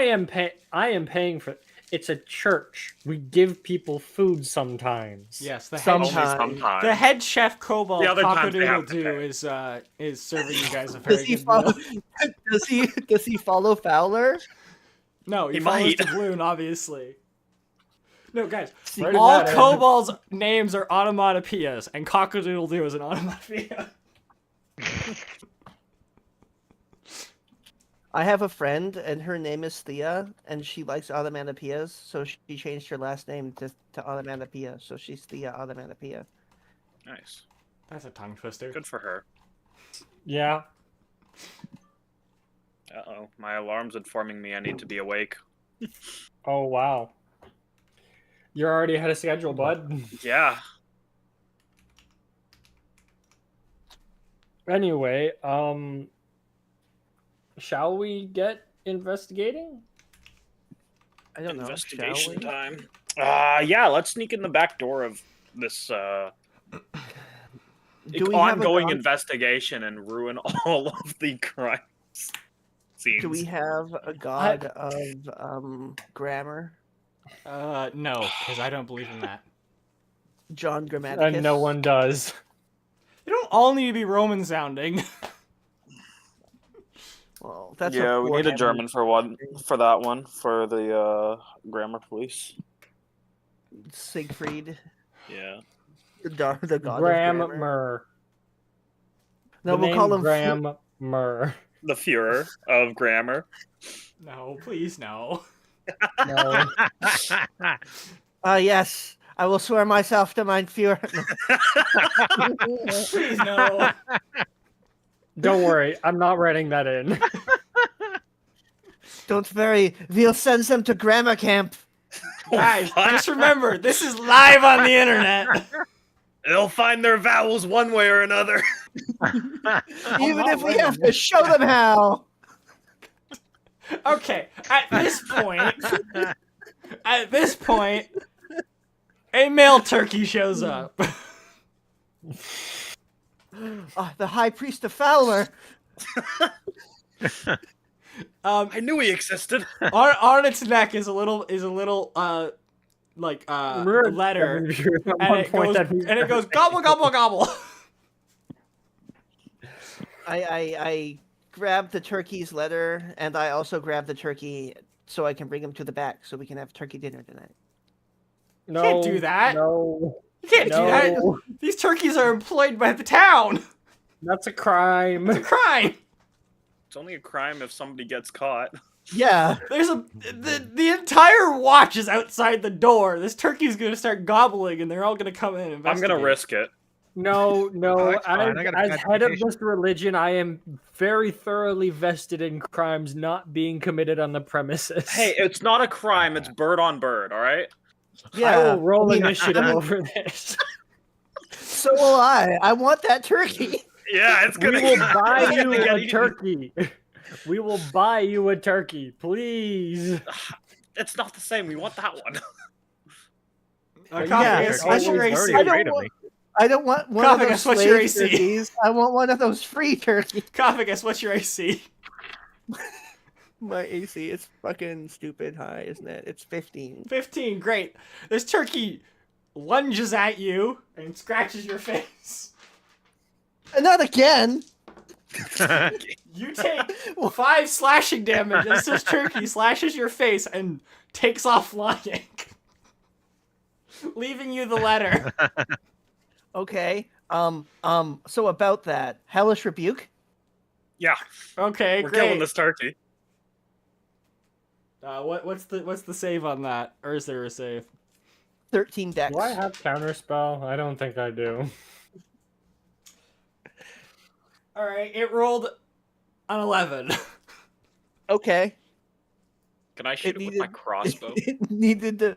am paying for. It's a church. We give people food sometimes. Yes, the Only head, sometimes. the head chef Kobold The other times they have to Cockadoodle-Doo pay. is serving you guys a Does very he good follow? meal. Does he follow Fowler? No, he He follows might. Doubloon, obviously. No, guys, Where did all that end? kobolds' names are onomatopoeias, and Cockadoodle-Doo is an onomatopoeia. I have a friend, and her name is Thea, and she likes onomatopoeias, so she changed her last name to onomatopoeia, so she's Thea Onomatopoeia. Nice. That's a tongue twister. Good for her. Yeah. Uh-oh. My alarm's informing me I need to be awake. Oh wow. You're already ahead of schedule, bud. Yeah. Anyway, shall we get investigating? I don't know. Investigation Shall we? time. Yeah, let's sneak in the back door of this Do we have a ongoing god- investigation and ruin all of the crime scenes. Do we have a god of grammar? No, because I don't believe in that. John Grammaticus? And no one does. They don't all need to be Roman sounding. Well, that's Yeah, we need a Warhammer. German for that one for the grammar police. Siegfried, Yeah. the god of grammar. Grammar. No, The we'll call name him Grammar. the Führer of grammar. No, please, no. No. Yes. I will swear myself to mein Führer. No. Please, no. Don't worry, I'm not writing that in. Don't worry, we'll send them to grammar camp. Guys, just remember, this is live on the internet. They'll find their vowels one way or another. Even if we have to show them how. Okay, at this point, a male turkey shows up. The High Priest of Fowler. I knew he existed. On its neck is a little letter, and it goes gobble gobble gobble. I grab the turkey's letter, and I also grab the turkey so I can bring him to the back so we can have turkey dinner tonight. No, you can't do that. No. You can't do that. These turkeys are employed by the town. That's a crime. It's a crime. It's only a crime if somebody gets caught. Yeah. There's the entire watch is outside the door. This turkey's gonna start gobbling, and they're all gonna come in and investigate. I'm gonna risk it. No. As head of classification. this religion, I am very thoroughly vested in crimes not being committed on the premises. Hey, it's not a crime. It's bird on bird. All right. Yeah. I will roll initiative over this. So will I. I want that turkey. Yeah, it's gonna. We will buy it's gonna you get a eaten. turkey. We will buy you a turkey, please. It's not the same. We want that one. Koffigus, what's your Always AC? already afraid of me. I don't want one of those Koffigus, what's your slave AC? turkeys. I want one of those free turkeys. Koffigus, what's your AC? My AC is fucking stupid high, isn't it? It's 15. 15, great. This turkey lunges at you and scratches your face. Not again. You take 5 slashing damage as this turkey slashes your face and takes off flying, leaving you the letter. Okay. So about that, hellish rebuke. Yeah, Okay, we're great. killing this turkey. What's the save on that? Or is there a save? 13 dex. Do I have counterspell? I don't think I do. All right, it rolled an 11. Okay. Can I shoot it with my crossbow? It needed to.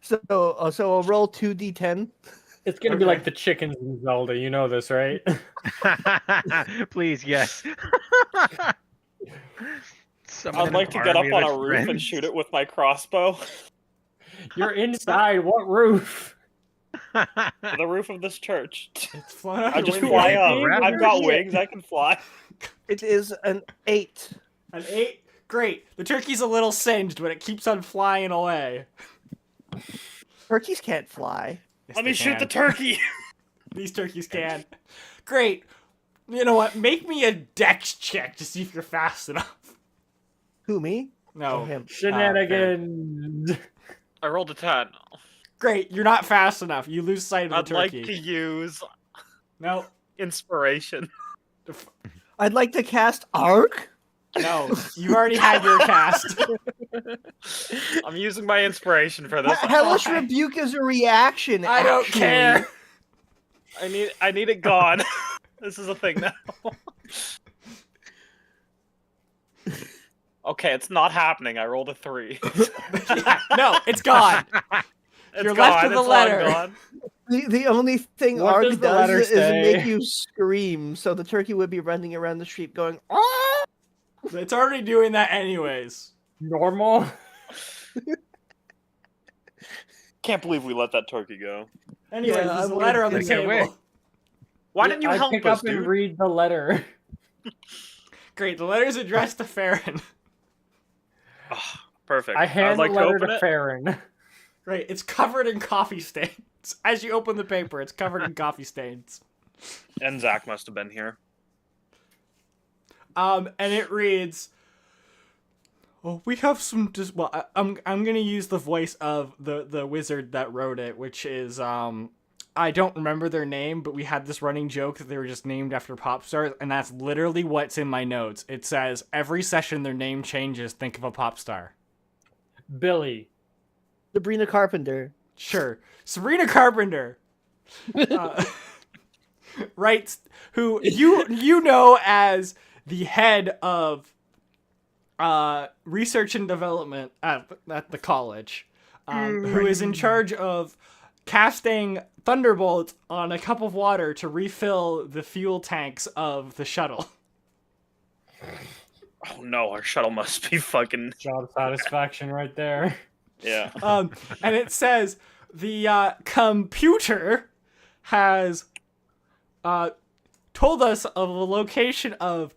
So I'll roll 2d10. It's gonna be like the chickens in Zelda. You know this, right? Please, yes. I'd like to get up on a roof and shoot it with my crossbow. You're inside. What roof? The roof of this church. It's flown out I the just window. fly up. Raptor I've got shit. wings. I can fly. It is an 8. An 8? Great. The turkey's a little singed, but it keeps on flying away. Turkeys can't fly. Yes, Let they me shoot can. the turkey. These turkeys can. Great. You know what? Make me a dex check to see if you're fast enough. Who, me? No. Oh, him. Shenanigans. I rolled a 10. Great. You're not fast enough. You lose sight of I'd the like turkey. to use No. inspiration. I'd like to cast Arc. No. You already had your cast. I'm using my inspiration for this. Hellish Why? rebuke is a reaction. I don't actually. care. I need it gone. This is a thing now. Okay, it's not happening. I rolled a 3. Yeah, no, it's gone. It's You're gone. left with the It's long letter. gone. The only thing What Arc does the letter does is say? make you scream, so the turkey would be running around the street going, "Ah!" It's already doing that anyways. Normal. Can't believe we let that turkey go. Anyways, Yeah, there's a I letter on the would've taken it table. away. Why didn't you I help pick us, up and dude? read the letter. Great, the letter's addressed to Farron. Perfect. I hand I'd like the letter to open to it. Farron. Great, it's covered in coffee stains. As you open the paper, it's covered in coffee stains. And Zach must have been here. And it reads, "Well, we have some. I'm gonna use the voice of the wizard that wrote it, which is I don't remember their name, but we had this running joke that they were just named after pop stars, and that's literally what's in my notes. It says, every session their name changes, think of a pop star. Billy. Sabrina Carpenter. Sure. Sabrina Carpenter. Right, who you know as the head of research and development at the college, who is in charge of casting thunderbolts on a cup of water to refill the fuel tanks of the shuttle. Oh no, our shuttle must be fucking... Job satisfaction right there. Yeah. And it says the computer has told us of a location of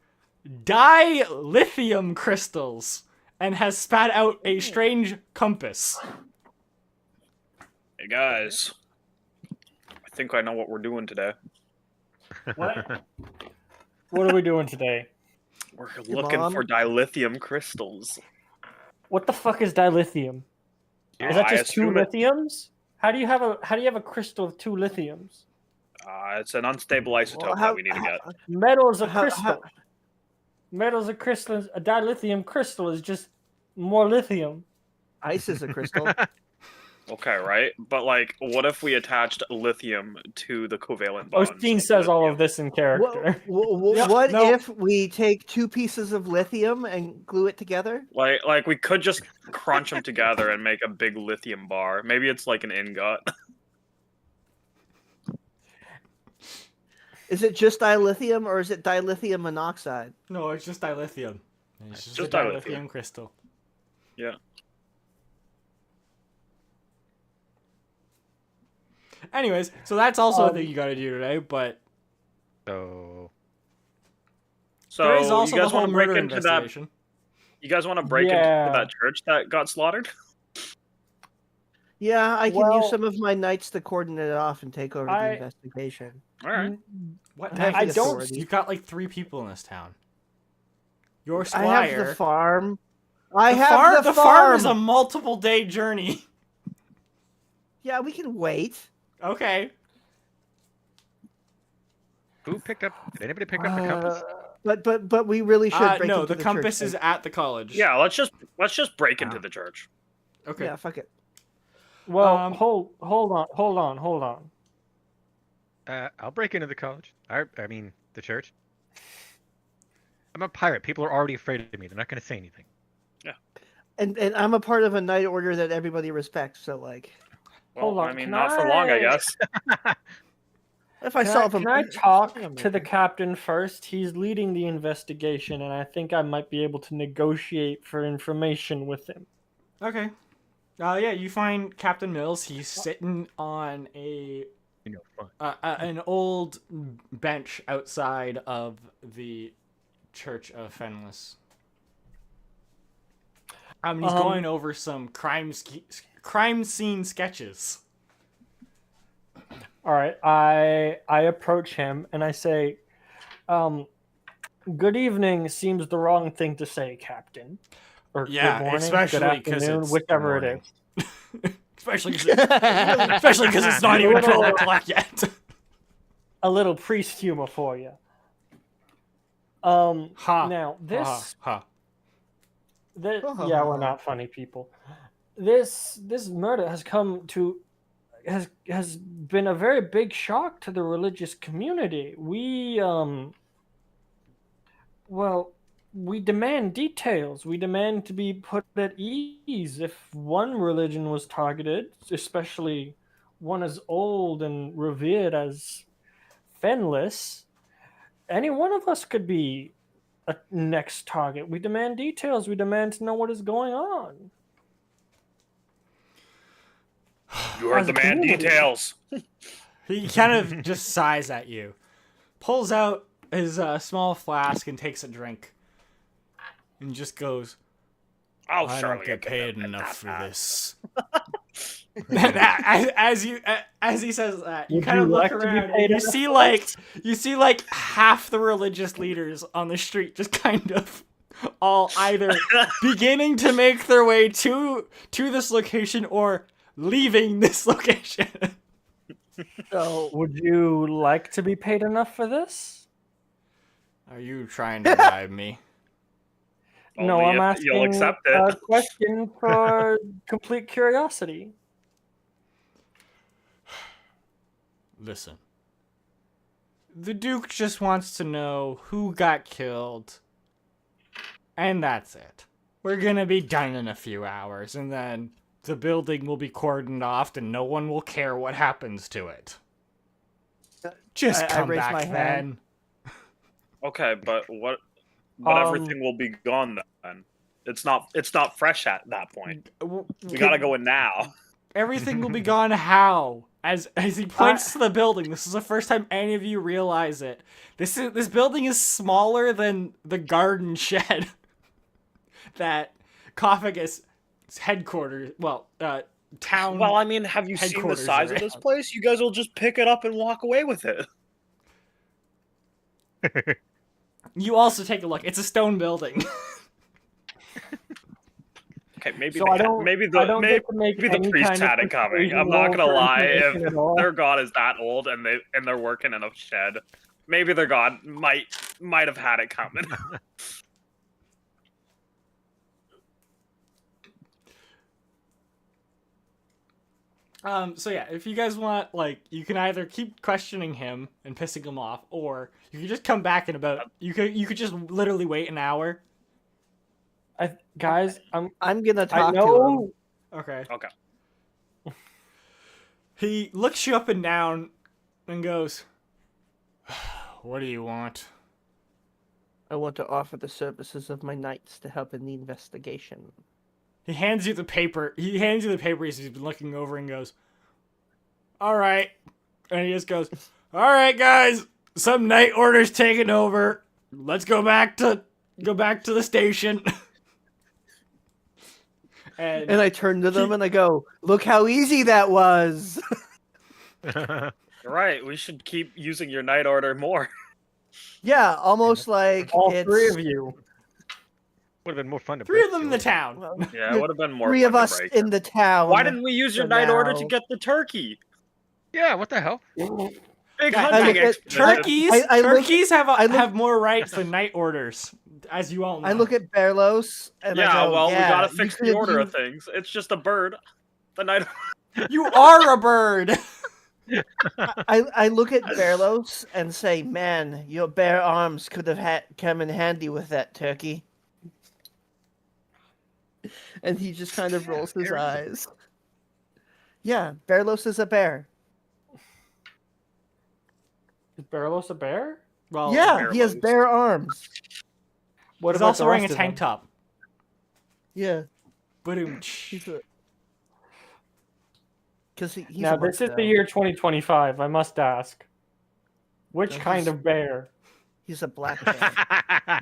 dilithium crystals and has spat out a strange compass. Hey guys, I think I know what we're doing today. What? What are we doing today? We're looking for dilithium crystals. What the fuck is dilithium? Is that just two lithiums? How do you have a crystal of two lithiums? It's an unstable isotope that we need to get. Metal is a crystal. Metal is a crystal. A dilithium crystal is just more lithium. Ice is a crystal. Okay, right? But, like, what if we attached lithium to the covalent bonds? Ostein says all of this in character. What if we take 2 pieces of lithium and glue it together? Like we could just crunch them together and make a big lithium bar. Maybe it's like an ingot. Is it just dilithium or is it dilithium monoxide? No, it's just dilithium. It's just a dilithium. dilithium crystal. Yeah. Anyways, so that's also a thing you gotta do today, but... So there is also you guys the whole want to break murder into investigation. that? You guys want to break into that church that got slaughtered? Yeah, I can use some of my knights to coordinate it off and take over the investigation. All right. What the heck? I don't. You've got like 3 people in this town. Your squire. I have the farm. The farm is a multiple day journey. Yeah, we can wait. Okay. Who picked up? Did anybody pick up the compass? But we really should break no, into the compass church, is at the college. Yeah, let's just break into the church. Okay. Yeah, fuck it. Well, hold on. I'll break into the college. I mean, the church. I'm a pirate. People are already afraid of me. They're not going to say anything. Yeah. And I'm a part of a knight order that everybody respects. So like, well, hold on. I mean, not for long, I guess. If I solve them, can I talk to the captain first? He's leading the investigation, and I think I might be able to negotiate for information with him. Okay. Yeah, you find Captain Mills. He's sitting on an old bench outside of the Church of Fenless. He's going over some crime scene sketches. All right, I approach him and I say, "Good evening seems the wrong thing to say, Captain." Or yeah, good morning, especially because it's whichever it is. Especially because it's not even 12 o'clock yet. A little priest humor for you. Now this. Yeah, we're not funny people. This murder has has been a very big shock to the religious community. We demand details. We demand to be put at ease. If one religion was targeted, especially one as old and revered as Fenless, any one of us could be a next target. We demand details. We demand to know what is going on. You heard the man. Details. He kind of just sighs at you, pulls out his small flask and takes a drink. And just goes, I don't get paid enough for this. as he says that, you kind of look around and you see like half the religious leaders on the street just kind of all either beginning to make their way to this location or leaving this location. So, would you like to be paid enough for this? Are you trying to bribe me? No, Only I'm if you'll asking accept it. a question for complete curiosity. Listen. The Duke just wants to know who got killed. And that's it. We're gonna be done in a few hours, and then the building will be cordoned off, and no one will care what happens to it. Just come raise back my then. hand. Okay, but what? But everything will be gone then. It's not fresh at that point. We gotta go in now. Everything will be gone how? As he points to the building, this is the first time any of you realize it. This building is smaller than the garden shed that Koffigus headquarters, town. Well, I mean, have you seen the size of this place? You guys will just pick it up and walk away with it. You also take a look. It's a stone building. Okay, maybe So maybe the priest had it coming. I'm not gonna lie. If their god is that old and they're working in a shed, maybe their god might have had it coming. So yeah, if you guys want, you can either keep questioning him and pissing him off, or you can just come back in about. You could just literally wait an hour. Guys, I'm gonna talk to him. Okay. Okay. He looks you up and down and goes, "What do you want?" I want to offer the services of my knights to help in the investigation. He hands you the paper. He's been looking over and goes, "All right." And he just goes, "All right, guys. Some night order's taking over. Let's go back to the station." And I turn to them and I go, "Look how easy that was." Right. We should keep using your night order more. Yeah, almost like all it's... three of you. Would have been more fun to Three break of them in you. the town. Well, Yeah, it would have been more. Three fun of to us break. in the town. Why didn't we use your for night order now. to get the turkey? Yeah, what the hell? Big Guys, hunting look at expedition. Turkeys have more rights than night orders, as you all know. I look at Berlos and I Yeah, go, well, we gotta you fix the could order use- of things. It's just a bird. The night. You are a bird. I look at Berlos and say, "Man, your bare arms could have come in handy with that turkey." And he just kind of rolls his eyes. Yeah, Berlos is a bear. Is Berlos a bear? Well, Yeah, he has Berlos. bare arms. What he's about also the wearing a rest of tank them? top. Yeah, Boom. because he's Now, a this is monk, the though. year 2025. I must ask. Which No, kind he's- of bear? He's a black bear.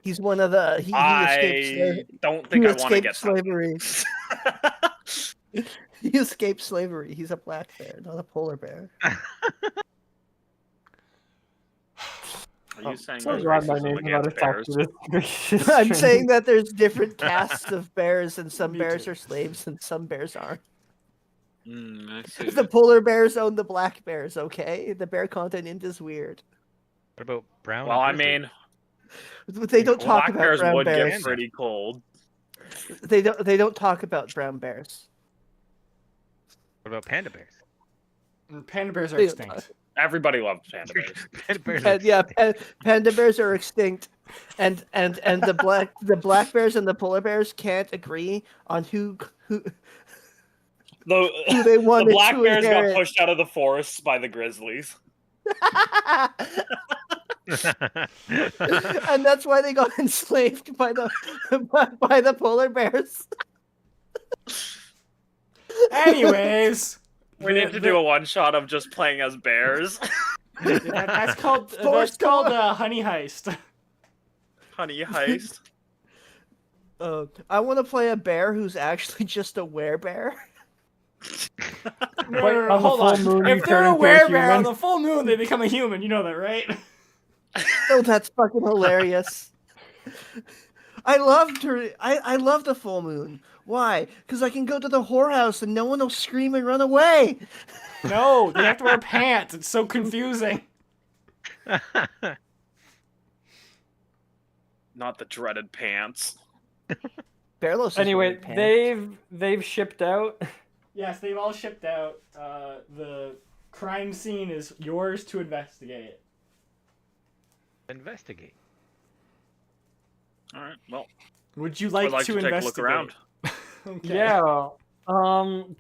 He's one of the. He escaped. I don't He think I want to escaped get slavery. He escaped slavery. He's a black bear, not a polar bear. Are you saying So there's glad my racism name's about against to talk bears? to this. I'm saying that there's different castes of bears, and some Me bears too. are slaves, and some bears aren't. I see. The polar bears own the black bears. Okay, the bear continent is weird. What about brown? Well, I grizzly? mean, But they don't talk black about bears brown would bears. get pretty cold. They don't talk about brown bears. What about panda bears? Panda bears are They don't extinct. Everybody loves panda bears. Panda bears. Panda bears are extinct, and the black bears and the polar bears can't agree on who The they wanted black to bears inherit. got pushed out of the forests by the grizzlies. And that's why they got enslaved by the polar bears. Anyways, We need to do a one shot of just playing as bears. that's called Forced Honey Heist. Honey heist. I want to play a bear who's actually just a werebear. No, on the hold full on. moon, you If they're turn a into a werebear on human. the full moon, they become a human. You know that, right? Oh, that's fucking hilarious. I loved her. I love the full moon. Why? Because I can go to the whorehouse and no one will scream and run away. No, they have to wear pants. It's so confusing. Not the dreaded pants. Barlos is Anyway, wearing pants. they've shipped out. Yes, they've all shipped out. The crime scene is yours to investigate. Investigate. All right. Well, Would you like, I'd like to to take a investigate? look around. Okay. Yeah.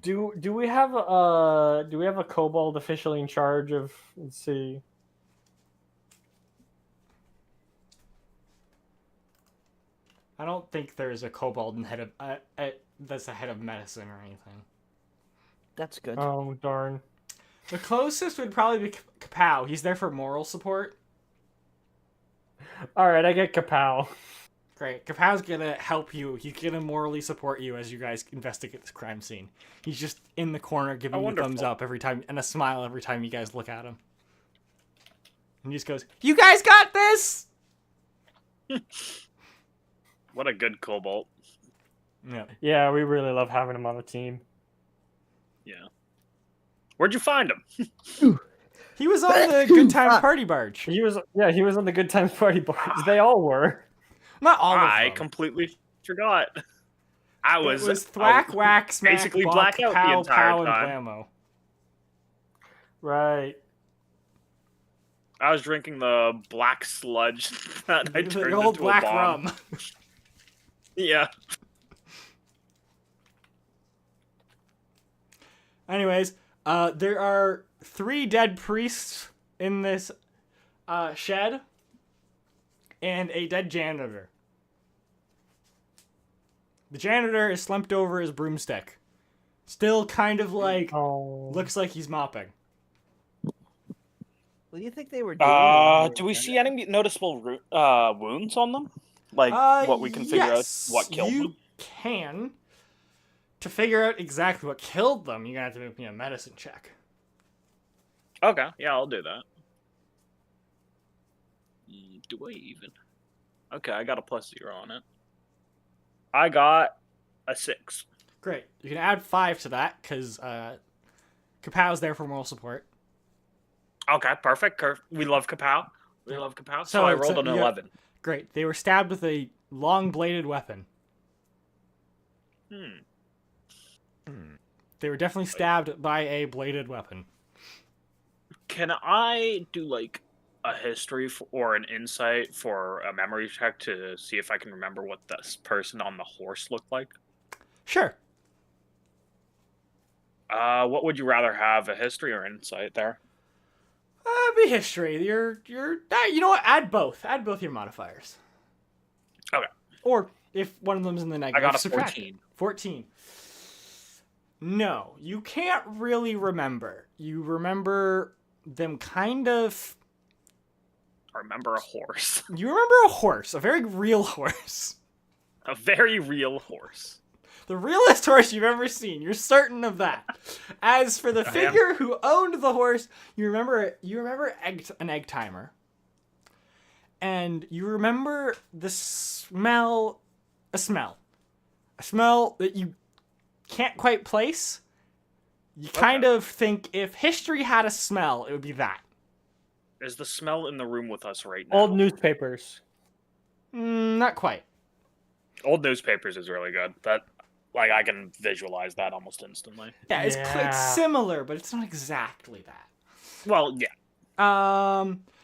Do we have a kobold officially in charge of? Let's see. I don't think there's a kobold in head of that's a head of medicine or anything. That's good. Oh darn. The closest would probably be Kapow. He's there for moral support. All right, I get Kapow. Great. Kapow's gonna help you. He's gonna morally support you as you guys investigate this crime scene. He's just in the corner giving you a thumbs up every time and a smile every time you guys look at him. And he just goes, "You guys got this!" What a good cobalt. Yeah. Yeah, we really love having him on the team. Yeah. Where'd you find him? He was on the Good Times Party Barge. He was on the Good Times Party Barge. They all were. Not all of them. I completely forgot. I was. It was thwack, whack, smack, basically bonk, blackout the pow, entire pow, time. and blammo. Right. I was drinking the black sludge that I The turned old into black a bomb. rum. Yeah. Anyways, there are 3 dead priests in this shed and a dead janitor. The janitor is slumped over his broomstick. Still kind of like, looks like he's mopping. What do you think they were doing? Do we see any noticeable wounds on them? Like, what we can figure out what killed them? You can. To figure out exactly what killed them, you're going to have to make me a medicine check. Okay, yeah, I'll do that. Do I even? Okay, I got a +0 on it. I got a 6. Great. You can add 5 to that, because Kapow's there for moral support. Okay, perfect. We love Kapow. We love Kapow. So I rolled an 11. Great. They were stabbed with a long-bladed weapon. They were definitely stabbed by a bladed weapon. Can I do, like, a history or an insight for a memory check to see if I can remember what this person on the horse looked like? Sure. What would you rather have, a history or insight there? Be history. You know what? Add both. Add both your modifiers. Okay. Or if one of them's in the negative, I got a subtract 14. it. 14. No, you can't really remember. You remember them kind of... I remember a horse. You remember a horse. A very real horse. A very real horse. The realest horse you've ever seen. You're certain of that. As for the figure who owned the horse, you remember an egg timer. And you remember the smell, a smell that you can't quite place. You kind of think if history had a smell, it would be that. Is the smell in the room with us right now? Old newspapers. Not quite. Old newspapers is really good. Like, I can visualize that almost instantly. Yeah, it's similar, but it's not exactly that. Well, yeah.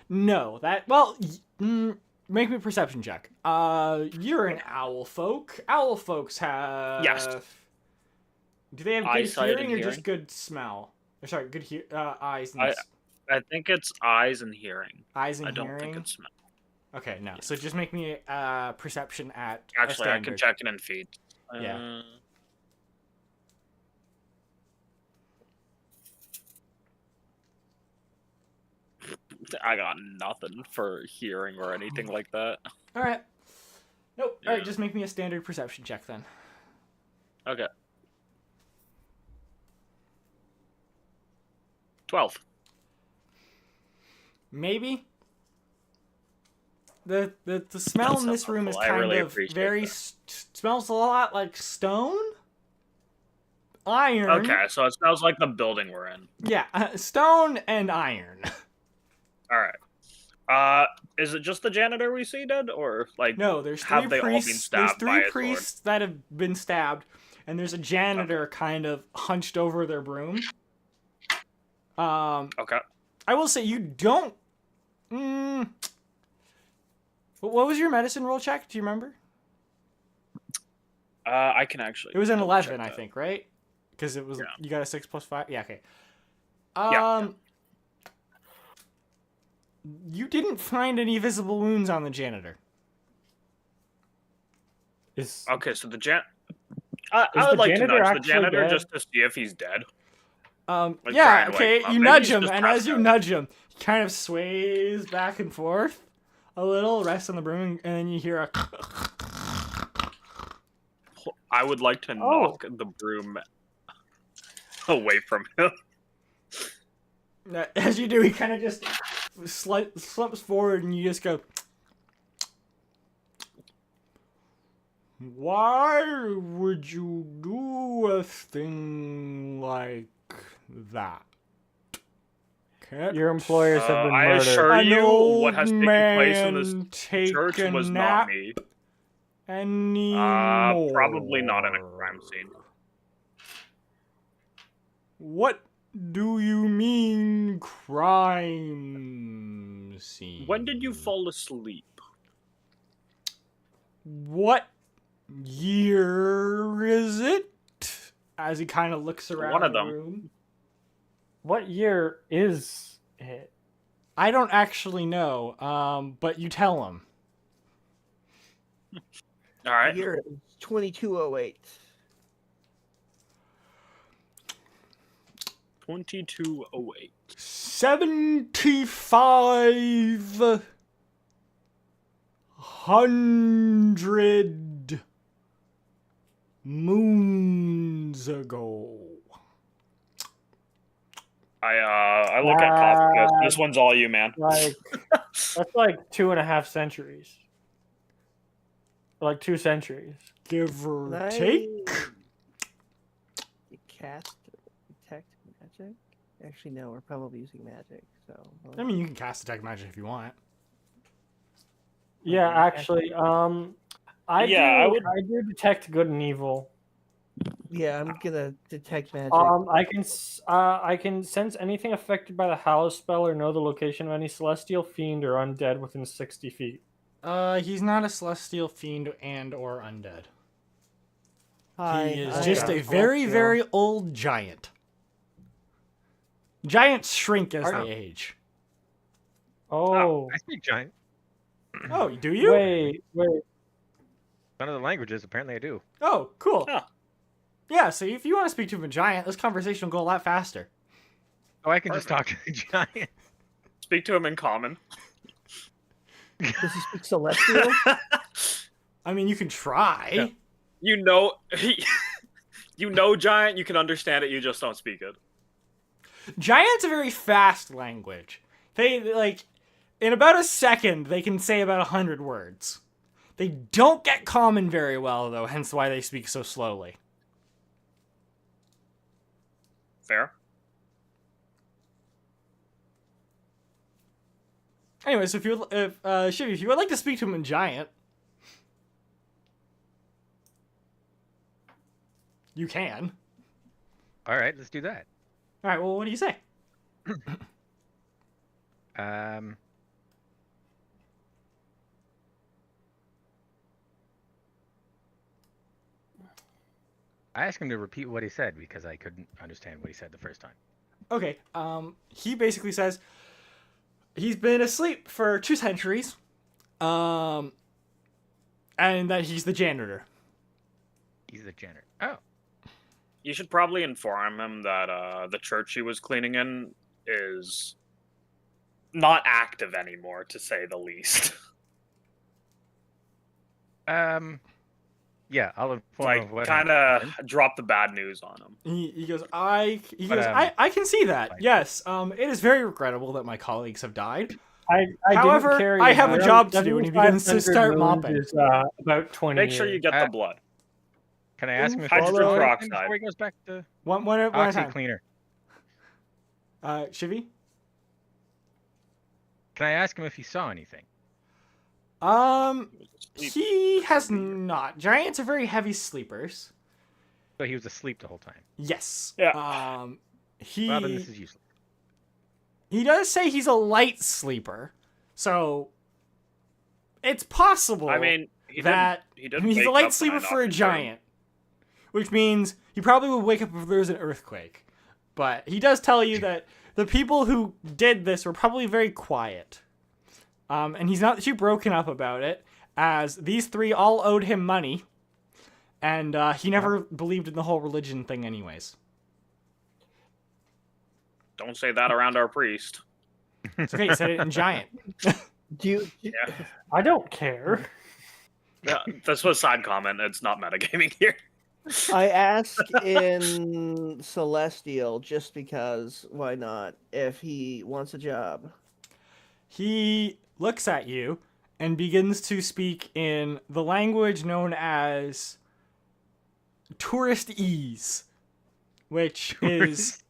No, that, well, make me a perception check. You're an owl folk. Owl folks have... Yes. Do they have good Eyesight hearing and or just hearing? good smell? Or sorry, good eyes and... I think it's eyes and hearing. Eyes and I don't hearing? think it's smell. Okay, no. So just make me perception at Actually, a I can check it in feet. Yeah. I got nothing for hearing or anything like that. All right. Nope. Yeah. All right, just make me a standard perception check then. Okay. 12. Maybe. the smell in this room is kind of very smells a lot like stone, iron. Okay, so it smells like the building we're in. Yeah, stone and iron. All right. Is it just the janitor we see dead, or like no? There's three priests. There's three priests that have been stabbed, and there's a janitor kind of hunched over their broom. Okay. I will say you don't. What was your medicine roll check? Do you remember? I can actually. It was an 11, I think, right? Because it was you got a 6 + 5. Yeah. Okay. Yeah. You didn't find any visible wounds on the janitor. Okay, so the I would like to nudge the janitor just to see if he's dead. Yeah, okay, you nudge him, and as you nudge him, he kind of sways back and forth a little, rests on the broom, and then you hear a... I would like to knock the broom away from him. As you do, he kind of just slumps forward, and you just go... Why would you do a thing like that? Your employers have been I murdered. assure you, what has taken place in this church was not me. Anymore. Probably not in a crime scene. What do you mean, crime scene? When did you fall asleep? What year is it? As he kind of looks around the room. What year is it? I don't actually know, but you tell him. All right. The year is 2208. 2208. 7,500 moons ago. I look at Koffigus. This one's all you, man. Like that's like 2.5 centuries. Like 2 centuries. Give or take. You cast detect magic? Actually, no. We're probably using magic. So. I mean, you can cast detect magic if you want. Yeah, actually, I do detect good and evil. Yeah, I'm gonna detect magic. I can sense anything affected by the Hallow spell or know the location of any celestial fiend or undead within 60 feet. He's not a celestial fiend and or undead. He is Hi. just a very, very old giant. Giants shrink as they age. Oh, I speak giant. Oh, do you? Wait. None of the languages, apparently I do. Oh, cool. Huh. Yeah, so if you want to speak to a giant, this conversation will go a lot faster. Oh, I can just talk to the giant. Speak to him in common. Does he speak celestial? I mean, you can try. Yeah. You know, you know giant, you can understand it, you just don't speak it. Giant's a very fast language. They, like, in about a second, they can say about 100 words. They don't get common very well, though, hence why they speak so slowly. Fair. Anyway, so Shivvy, if you would like to speak to him in giant, you can. All right, let's do that. All right, well, what do you say? I asked him to repeat what he said because I couldn't understand what he said the first time. Okay, he basically says he's been asleep for 2 centuries, and that he's the janitor. He's the janitor. Oh. You should probably inform him that the church he was cleaning in is not active anymore, to say the least. Yeah, I'll inform him. Like, kind of drop the bad news on him. He goes, I can see that. Yes, it is very regrettable that my colleagues have died. However, I have a job to do, and he begins to start mopping. Is, about 20 Make sure you get the blood. Can I ask him if Hydrogen he peroxide before he goes back to one at a time. cleaner? Shivvy? Can I ask him if he saw anything? He has not. Giants are very heavy sleepers. So he was asleep the whole time. Yes. Yeah. Well, then this is useless. He does say he's a light sleeper, so it's possible. I mean, he's a light sleeper for a giant, which means he probably would wake up if there was an earthquake. But he does tell you that the people who did this were probably very quiet, and he's not too broken up about it, as these three all owed him money, and he never believed in the whole religion thing, anyways. Don't say that around our priest. It's okay, you said it in giant. Yeah. I don't care. Yeah, this was a side comment. It's not metagaming here. I ask in Celestial just because, why not, if he wants a job. He looks at you and begins to speak in the language known as touristese, which is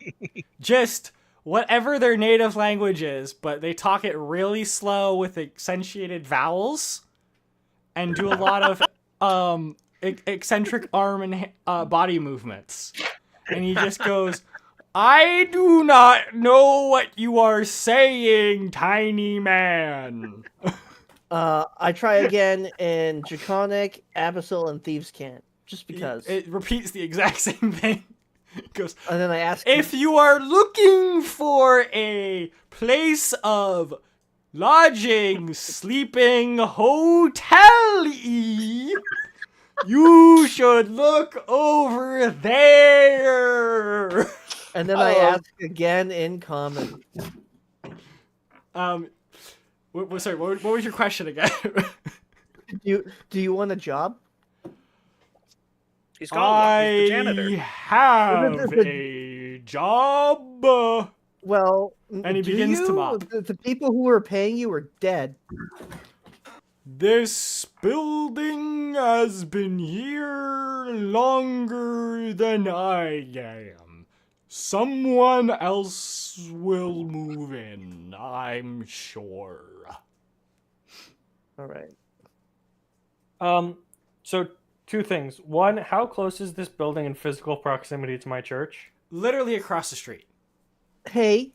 just whatever their native language is, but they talk it really slow with accentuated vowels and do a lot of eccentric arm and body movements. And he just goes, "I do not know what you are saying, tiny man." I try again in Draconic, Abyssal, and Thieves' Cant, just because. It repeats the exact same thing. It goes, and then I ask if you are looking for a place of lodging, sleeping, hotel-y, you should look over there. And then I ask again in common. Sorry, what was your question again? Do you want a job? He's got one. He's the janitor. I have a job. Well, and he begins to mop. The people who are paying you are dead. This building has been here longer than I am. Someone else will move in, I'm sure. All right. So two things. One, how close is this building in physical proximity to my church? Literally across the street. Hey.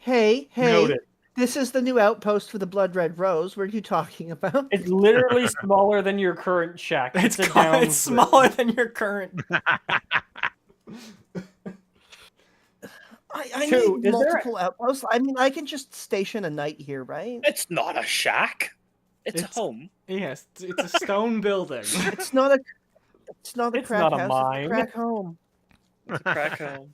Noted. This is the new outpost for the Blood Red Rose. What are you talking about? It's literally smaller than your current shack. It's smaller than your current. I need multiple outposts. I mean, I can just station a night here, right? It's not a shack. It's a home. Yes, it's a stone building. It's not a crack house. Mine. It's a crack home. It's a crack home.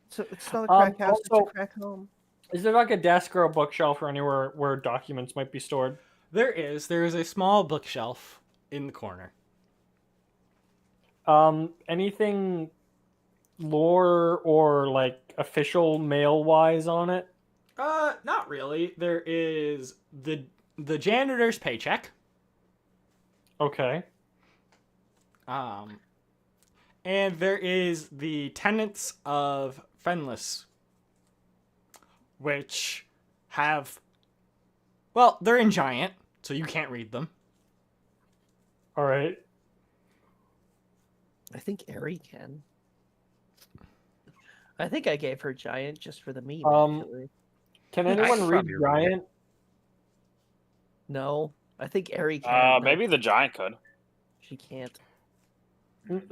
It's not a crack house. Also, it's a crack home. Is there like a desk or a bookshelf or anywhere where documents might be stored? There is a small bookshelf in the corner. Anything lore or like official mail wise on it? Not really. There is the janitor's paycheck. Okay. And there is the tenants of Fenless, which have, well, they're in giant, so you can't read them. All right. I think Ari can. I think I gave her giant just for the meme. Actually. Can anyone read giant? No, I think Ari can. Maybe the giant could. She can't.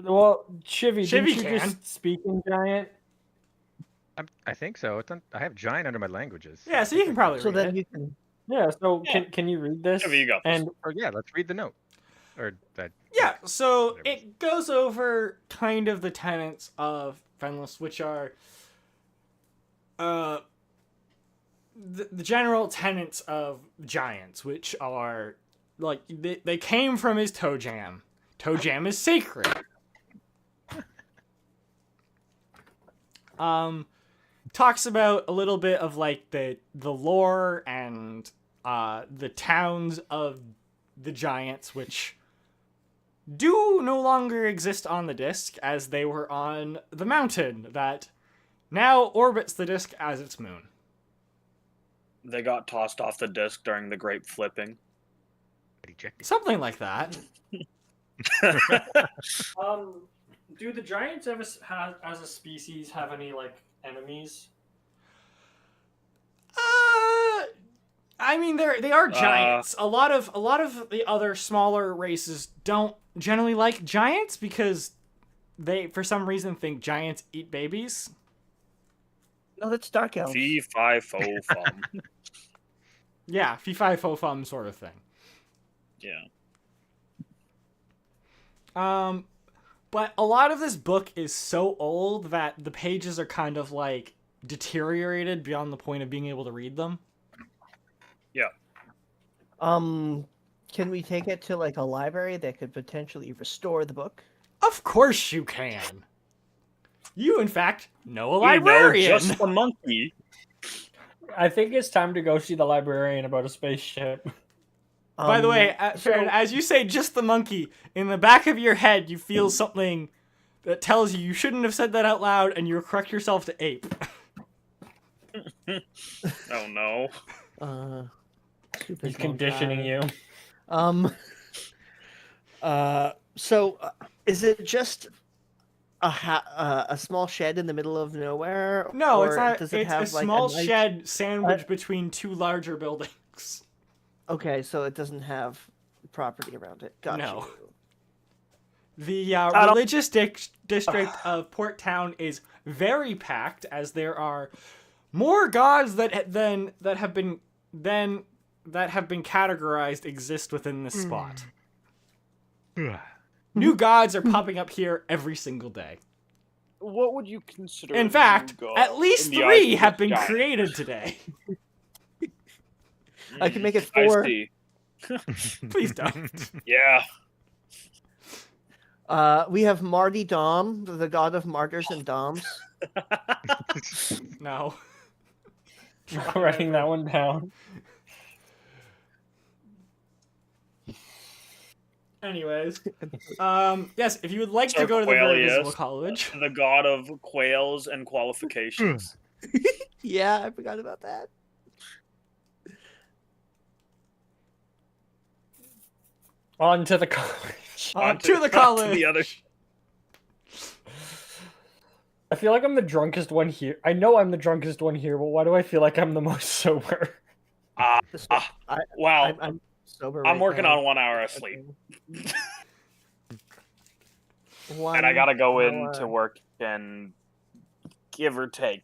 Well, Shivvy didn't you can. just speak in giant? I think so. I have giant under my languages. Yeah, so you can probably So read then it. you can. Yeah. So can you read this? Shivvy, you got this. Or yeah, let's read the note. Or that. Yeah, so it goes over kind of the tenets of Fenless, which are the general tenets of giants, which are like they came from his toe jam. Toe jam is sacred. Talks about a little bit of like the lore and the towns of the giants, which do no longer exist on the disc, as they were on the mountain that now orbits the disc as its moon. They got tossed off the disc during the Great Flipping. Something like that. Do the giants ever as a species have any like enemies? I mean, they are giants. A lot of the other smaller races don't generally like giants because they, for some reason, think giants eat babies. No, that's dark elves. Fee, fi, fo, fum. Yeah, fee, fi, fo, fum sort of thing. Yeah. But a lot of this book is so old that the pages are kind of like deteriorated beyond the point of being able to read them. Yeah. Can we take it to like a library that could potentially restore the book? Of course you can. You, in fact, know a librarian. Just the monkey. I think it's time to go see the librarian about a spaceship. By the way, Farron, as you say just the monkey, in the back of your head you feel something that tells you shouldn't have said that out loud, and you correct yourself to ape. Oh no. He's conditioning you. So is it just a small shed in the middle of nowhere? No, or it's not. Does it It's have, a like, small nice... shed sandwiched between two larger buildings. Okay, so it doesn't have property around it. Gotcha. No. The religious district of Port Town is very packed, as there are more gods that have been categorized exist within this spot. New gods are popping up here every single day. What would you consider? In fact, at least 3 have been created today. I can make it 4. I see. Please don't. Yeah. We have Marty Dom, the god of martyrs and doms. No. Writing that one down. Anyways, yes, if you would like to go to the Very Visible College, the god of quails and qualifications. Yeah, I forgot about that. On to the college. On to the college. To the other. I feel like I'm the drunkest one here. I know I'm the drunkest one here, but why do I feel like I'm the most sober? Wow. I'm sober. I'm working on 1 hour of sleep. And I gotta go in to work in give or take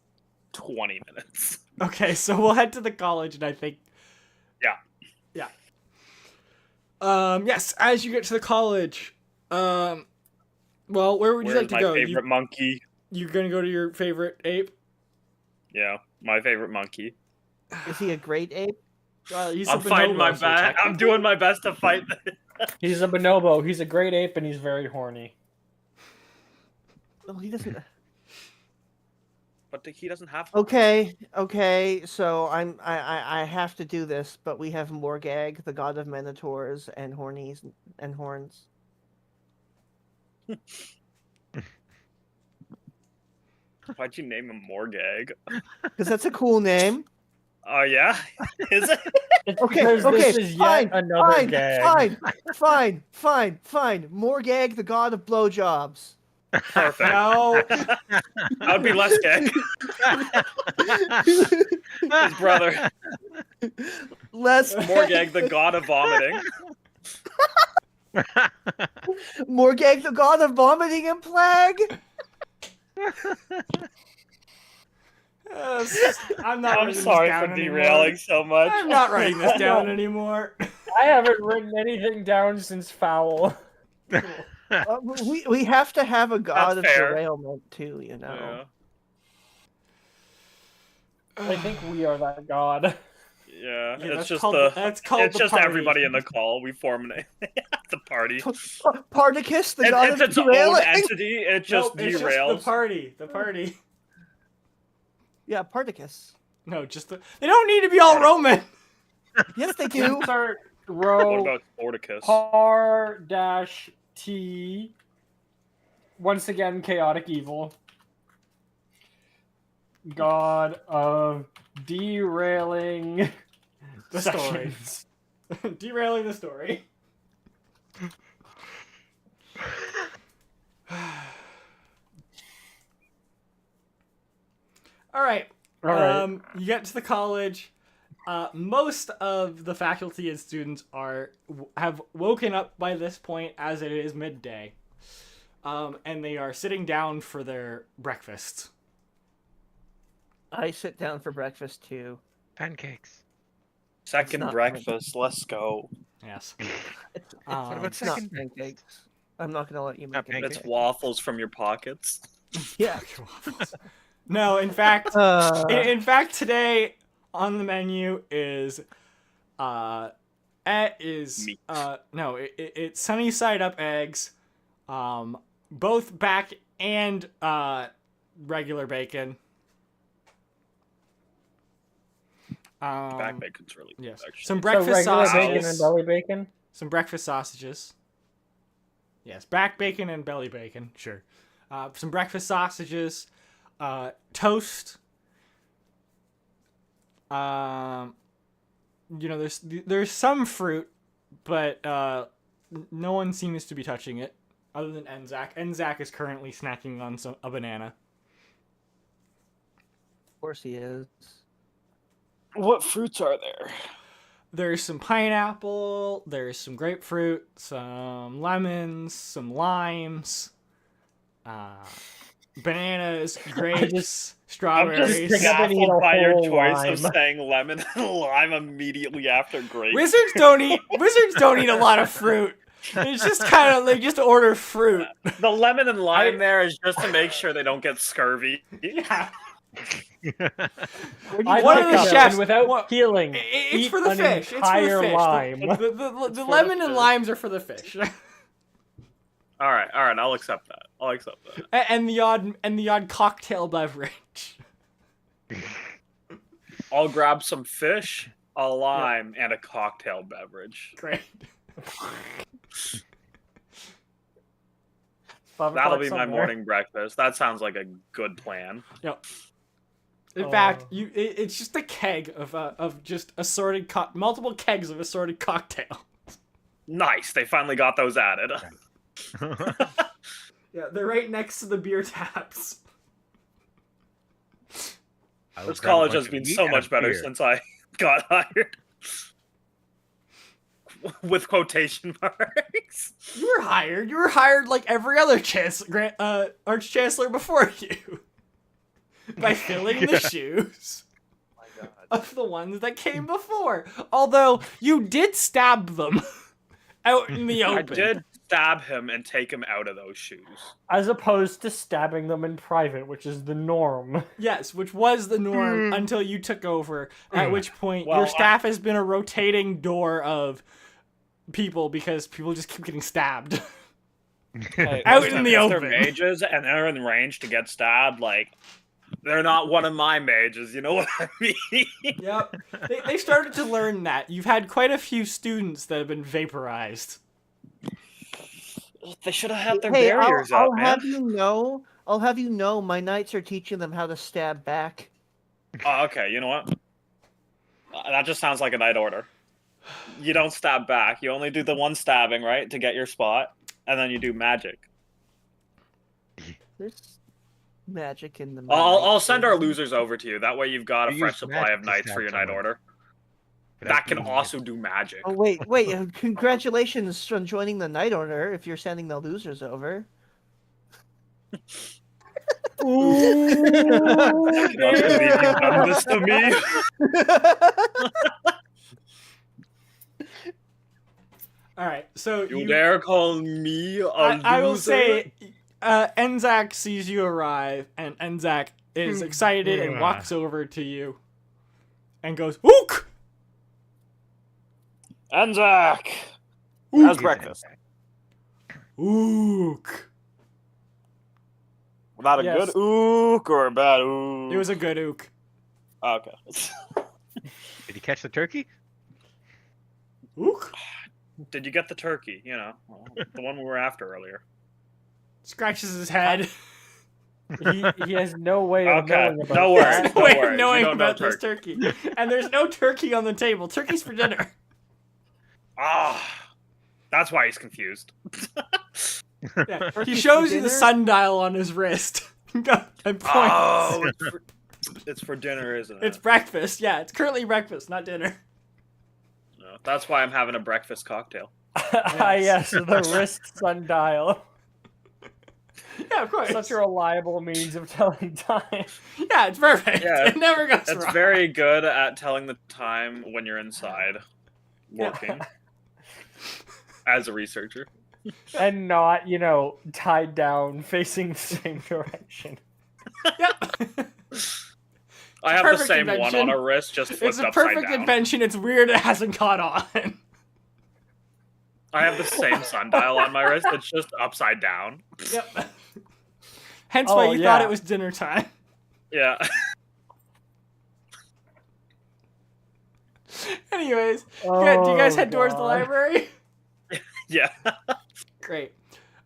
20 minutes. Okay, so we'll head to the college, and I think... Yeah. Yes, as you get to the college, well, where would you like to go? My favorite monkey. You're gonna go to your favorite ape? Yeah, my favorite monkey. Is he a great ape? I'm fighting my best. I'm doing my best to fight. He's a bonobo. He's a great ape, and he's very horny. No, he doesn't. But he doesn't have. Okay. So I have to do this, but we have Morgag, the god of minotaurs and hornies and horns. Why'd you name him Morgag? Because that's a cool name. Oh yeah, is it? Okay, this is yet another gag. Fine. Morgag, the god of blowjobs. Perfect. No. That would be less gay. His brother. Morgag, the god of vomiting. Morgag, the god of vomiting and plague. I'm sorry for derailing so much. I'm not writing this down anymore. I haven't written anything down since Fowl. We have to have a god That's of fair. derailment too, you know. Yeah. I think we are that god. Yeah, that's it's called the party. everybody in the call. We form the party. Particus, the god It's of its own derailing. entity. It just It's derails. just the party. Yeah, Particus. No, just they don't need to be all Roman. Yes, they do. Insert What row about Sporticus? R-T. Once again, chaotic evil. God of derailing The story. sections. Derailing the story. All right. You get to the college. Most of the faculty and students have woken up by this point, as it is midday, and they are sitting down for their breakfast. I sit down for breakfast too. Pancakes. Second breakfast. Let's go. Yes. What about It's not second pancakes. I'm not gonna let you make it. It's waffles from your pockets. Yeah. No, in fact, today on the menu is, Meat. it's sunny side up eggs, both back and regular bacon. Back bacon's really good, Yes. actually. Some breakfast regular sausages. bacon and belly bacon. Some breakfast sausages. Yes, back bacon and belly bacon. Sure. Some breakfast sausages. Toast. There's some fruit, but no one seems to be touching it, other than Enzak. Enzak is currently snacking on a banana. Of course he is. What fruits are there? There's some pineapple, there's some grapefruit, some lemons, some limes, bananas, grapes, strawberries. I'm just baffled by your choice of saying lemon and lime immediately after grapes. Wizards don't eat a lot of fruit. It's just kind of they just order fruit. The lemon and lime there is just to make sure they don't get scurvy. Yeah. One of the chefs without peeling. It's for the fish. It's for the fish. Lime. The lemon and limes are for the fish. All right. I'll accept that. And the odd cocktail beverage. I'll grab some fish, a lime, and a cocktail beverage. Great. That'll be my morning breakfast. That sounds like a good plan. Yep. In fact, it's just a keg of just assorted multiple kegs of assorted cocktails. Nice. They finally got those added. Yeah, they're right next to the beer taps. This college has been so much better since I got hired. With quotation marks. You were hired. You were hired like every other Arch Chancellor before you. By filling the shoes of the ones that came before. Although you did stab them out in the open. I did stab him and take him out of those shoes. As opposed to stabbing them in private, which is the norm. Yes, which was the norm until you took over, at which point your staff has been a rotating door of people because people just keep getting stabbed. Hey, out in the open. They're mages and they're in range to get stabbed, like... They're not one of my mages, you know what I mean? Yep. They started to learn that. You've had quite a few students that have been vaporized. They should have had their barriers up, man. I'll have you know, my knights are teaching them how to stab back. Oh, okay, you know what? That just sounds like a knight order. You don't stab back. You only do the one stabbing, right, to get your spot, and then you do magic. There's magic in the. I'll send our losers over to you. That way, you've got a fresh supply of knights for your knight order. That can also do magic. Oh wait! Congratulations on joining the Knight Order. If you're sending the losers over. Ooh, I cannot believe you've done this to me. All right, so you dare call me a loser? I will say, Enzak sees you arrive, and Enzak is excited and walks over to you, and goes, "Ook!" Enzak, how's breakfast? Ook. Not a good ook or a bad ook? It was a good ook. Oh, okay. Did you catch the turkey? Ook. Did you get the turkey? You know, the one we were after earlier. Scratches his head. He has no way of knowing about no worries. that. No way worries. of knowing We don't about know this turkey. And there's no turkey on the table. Turkey's for dinner. That's why he's confused. Yeah. He shows you the sundial on his wrist. And points. Oh, it's for dinner, isn't it? It's breakfast. Yeah, it's currently breakfast, not dinner. No, that's why I'm having a breakfast cocktail. Yes, the wrist sundial. Yeah, of course. Such a reliable means of telling time. Yeah, it's perfect. Yeah, it never goes wrong. It's very good at telling the time when you're inside working as a researcher. And not, tied down, facing the same direction. Yep. I have the same one on a wrist, just flipped It's a upside perfect down. invention. It's weird it hasn't caught on. I have the same sundial on my wrist. It's just upside down. Yep. Hence why you thought it was dinner time. Yeah. Anyways, do you guys head towards the library? Yeah. Great.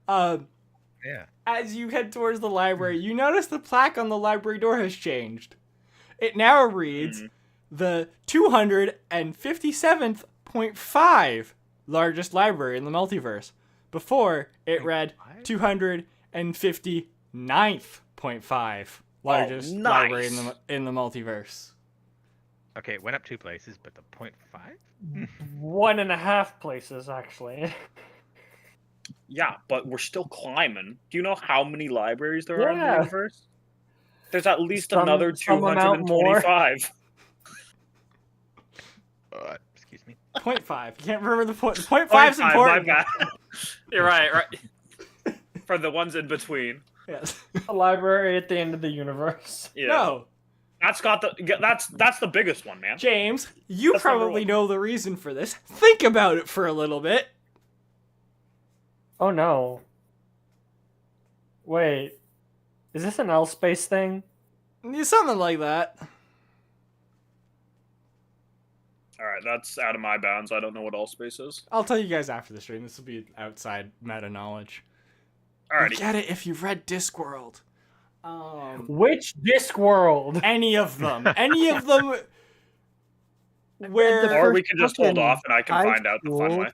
Yeah. As you head towards the library, you notice the plaque on the library door has changed. It now reads the 257.5 largest library in the multiverse. Before, it read 259.5 largest library in the multiverse. Okay, it went up 2 places, but the 0.5? 1.5 places, actually. Yeah, but we're still climbing. Do you know how many libraries there are in the universe? There's at least another 225. Excuse me. 0.5. You can't remember the point. 0.5 is important. My bad. You're right. For the ones in between. Yes. A library at the end of the universe. Yeah. No. That's the biggest one, man. James, you probably know the reason for this. Think about it for a little bit. Oh no. Wait. Is this an L-space thing? Something like that. Alright, that's out of my bounds. I don't know what all space is. I'll tell you guys after the stream. This will be outside meta knowledge. Alrighty. You get it if you've read Discworld. Which Discworld? Any of them. Any of them where... Or we can just hold off and I can find out the fun way.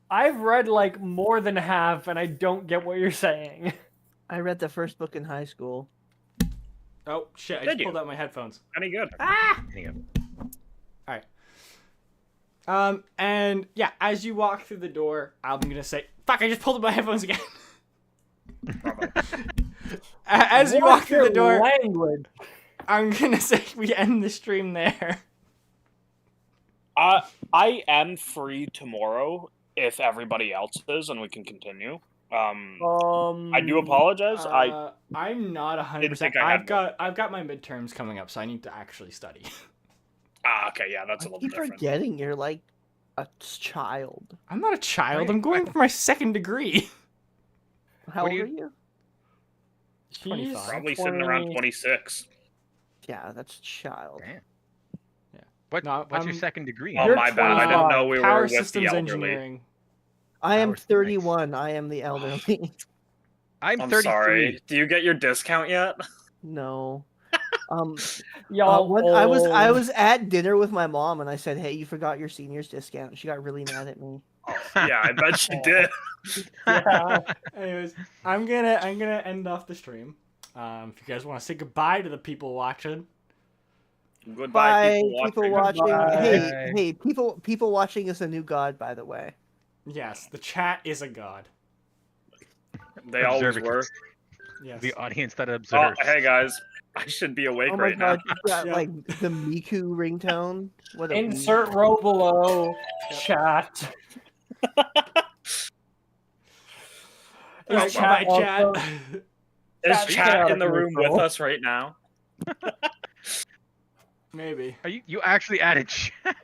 I've read like more than half and I don't get what you're saying. I read the first book in high school. Oh, shit. I just pulled out my headphones. Any good? Alright. And yeah, as you walk through the door, I'm gonna say, fuck, I just pulled up my headphones again. As you walk through the door, I'm gonna say we end the stream there. I am free tomorrow if everybody else is, and we can continue. I do apologize. I'm not 100%. I've got my midterms coming up, so I need to actually study. Okay, yeah, that's a little different. Keep forgetting you're like a child. I'm not a child. I'm going for my second degree. How old are you? 25. Probably sitting around 26. Yeah, that's child. Damn. Yeah. What's your second degree? Oh, my bad. I didn't know we Power were with systems the elderly. engineering. I am 31. I am the elderly. I'm 33. Sorry. Do you get your discount yet? No. Y'all, when I was at dinner with my mom and I said, "Hey, you forgot your senior's discount." She got really mad at me. Yeah, I bet she did. Yeah. Anyways, I'm gonna end off the stream. If you guys want to say goodbye to the people watching. Goodbye, people watching. Bye. Hey, people watching is a new god, by the way. Yes, the chat is a god. They always were. Yes. The audience that observes. Hey guys, I should be awake Oh my right god, now. you got like the Miku ringtone. What a insert row below chat. Alright, chat bye, chat. also- Is Chat, chat in the here, room bro. with us right now? Maybe. Are you actually added chat?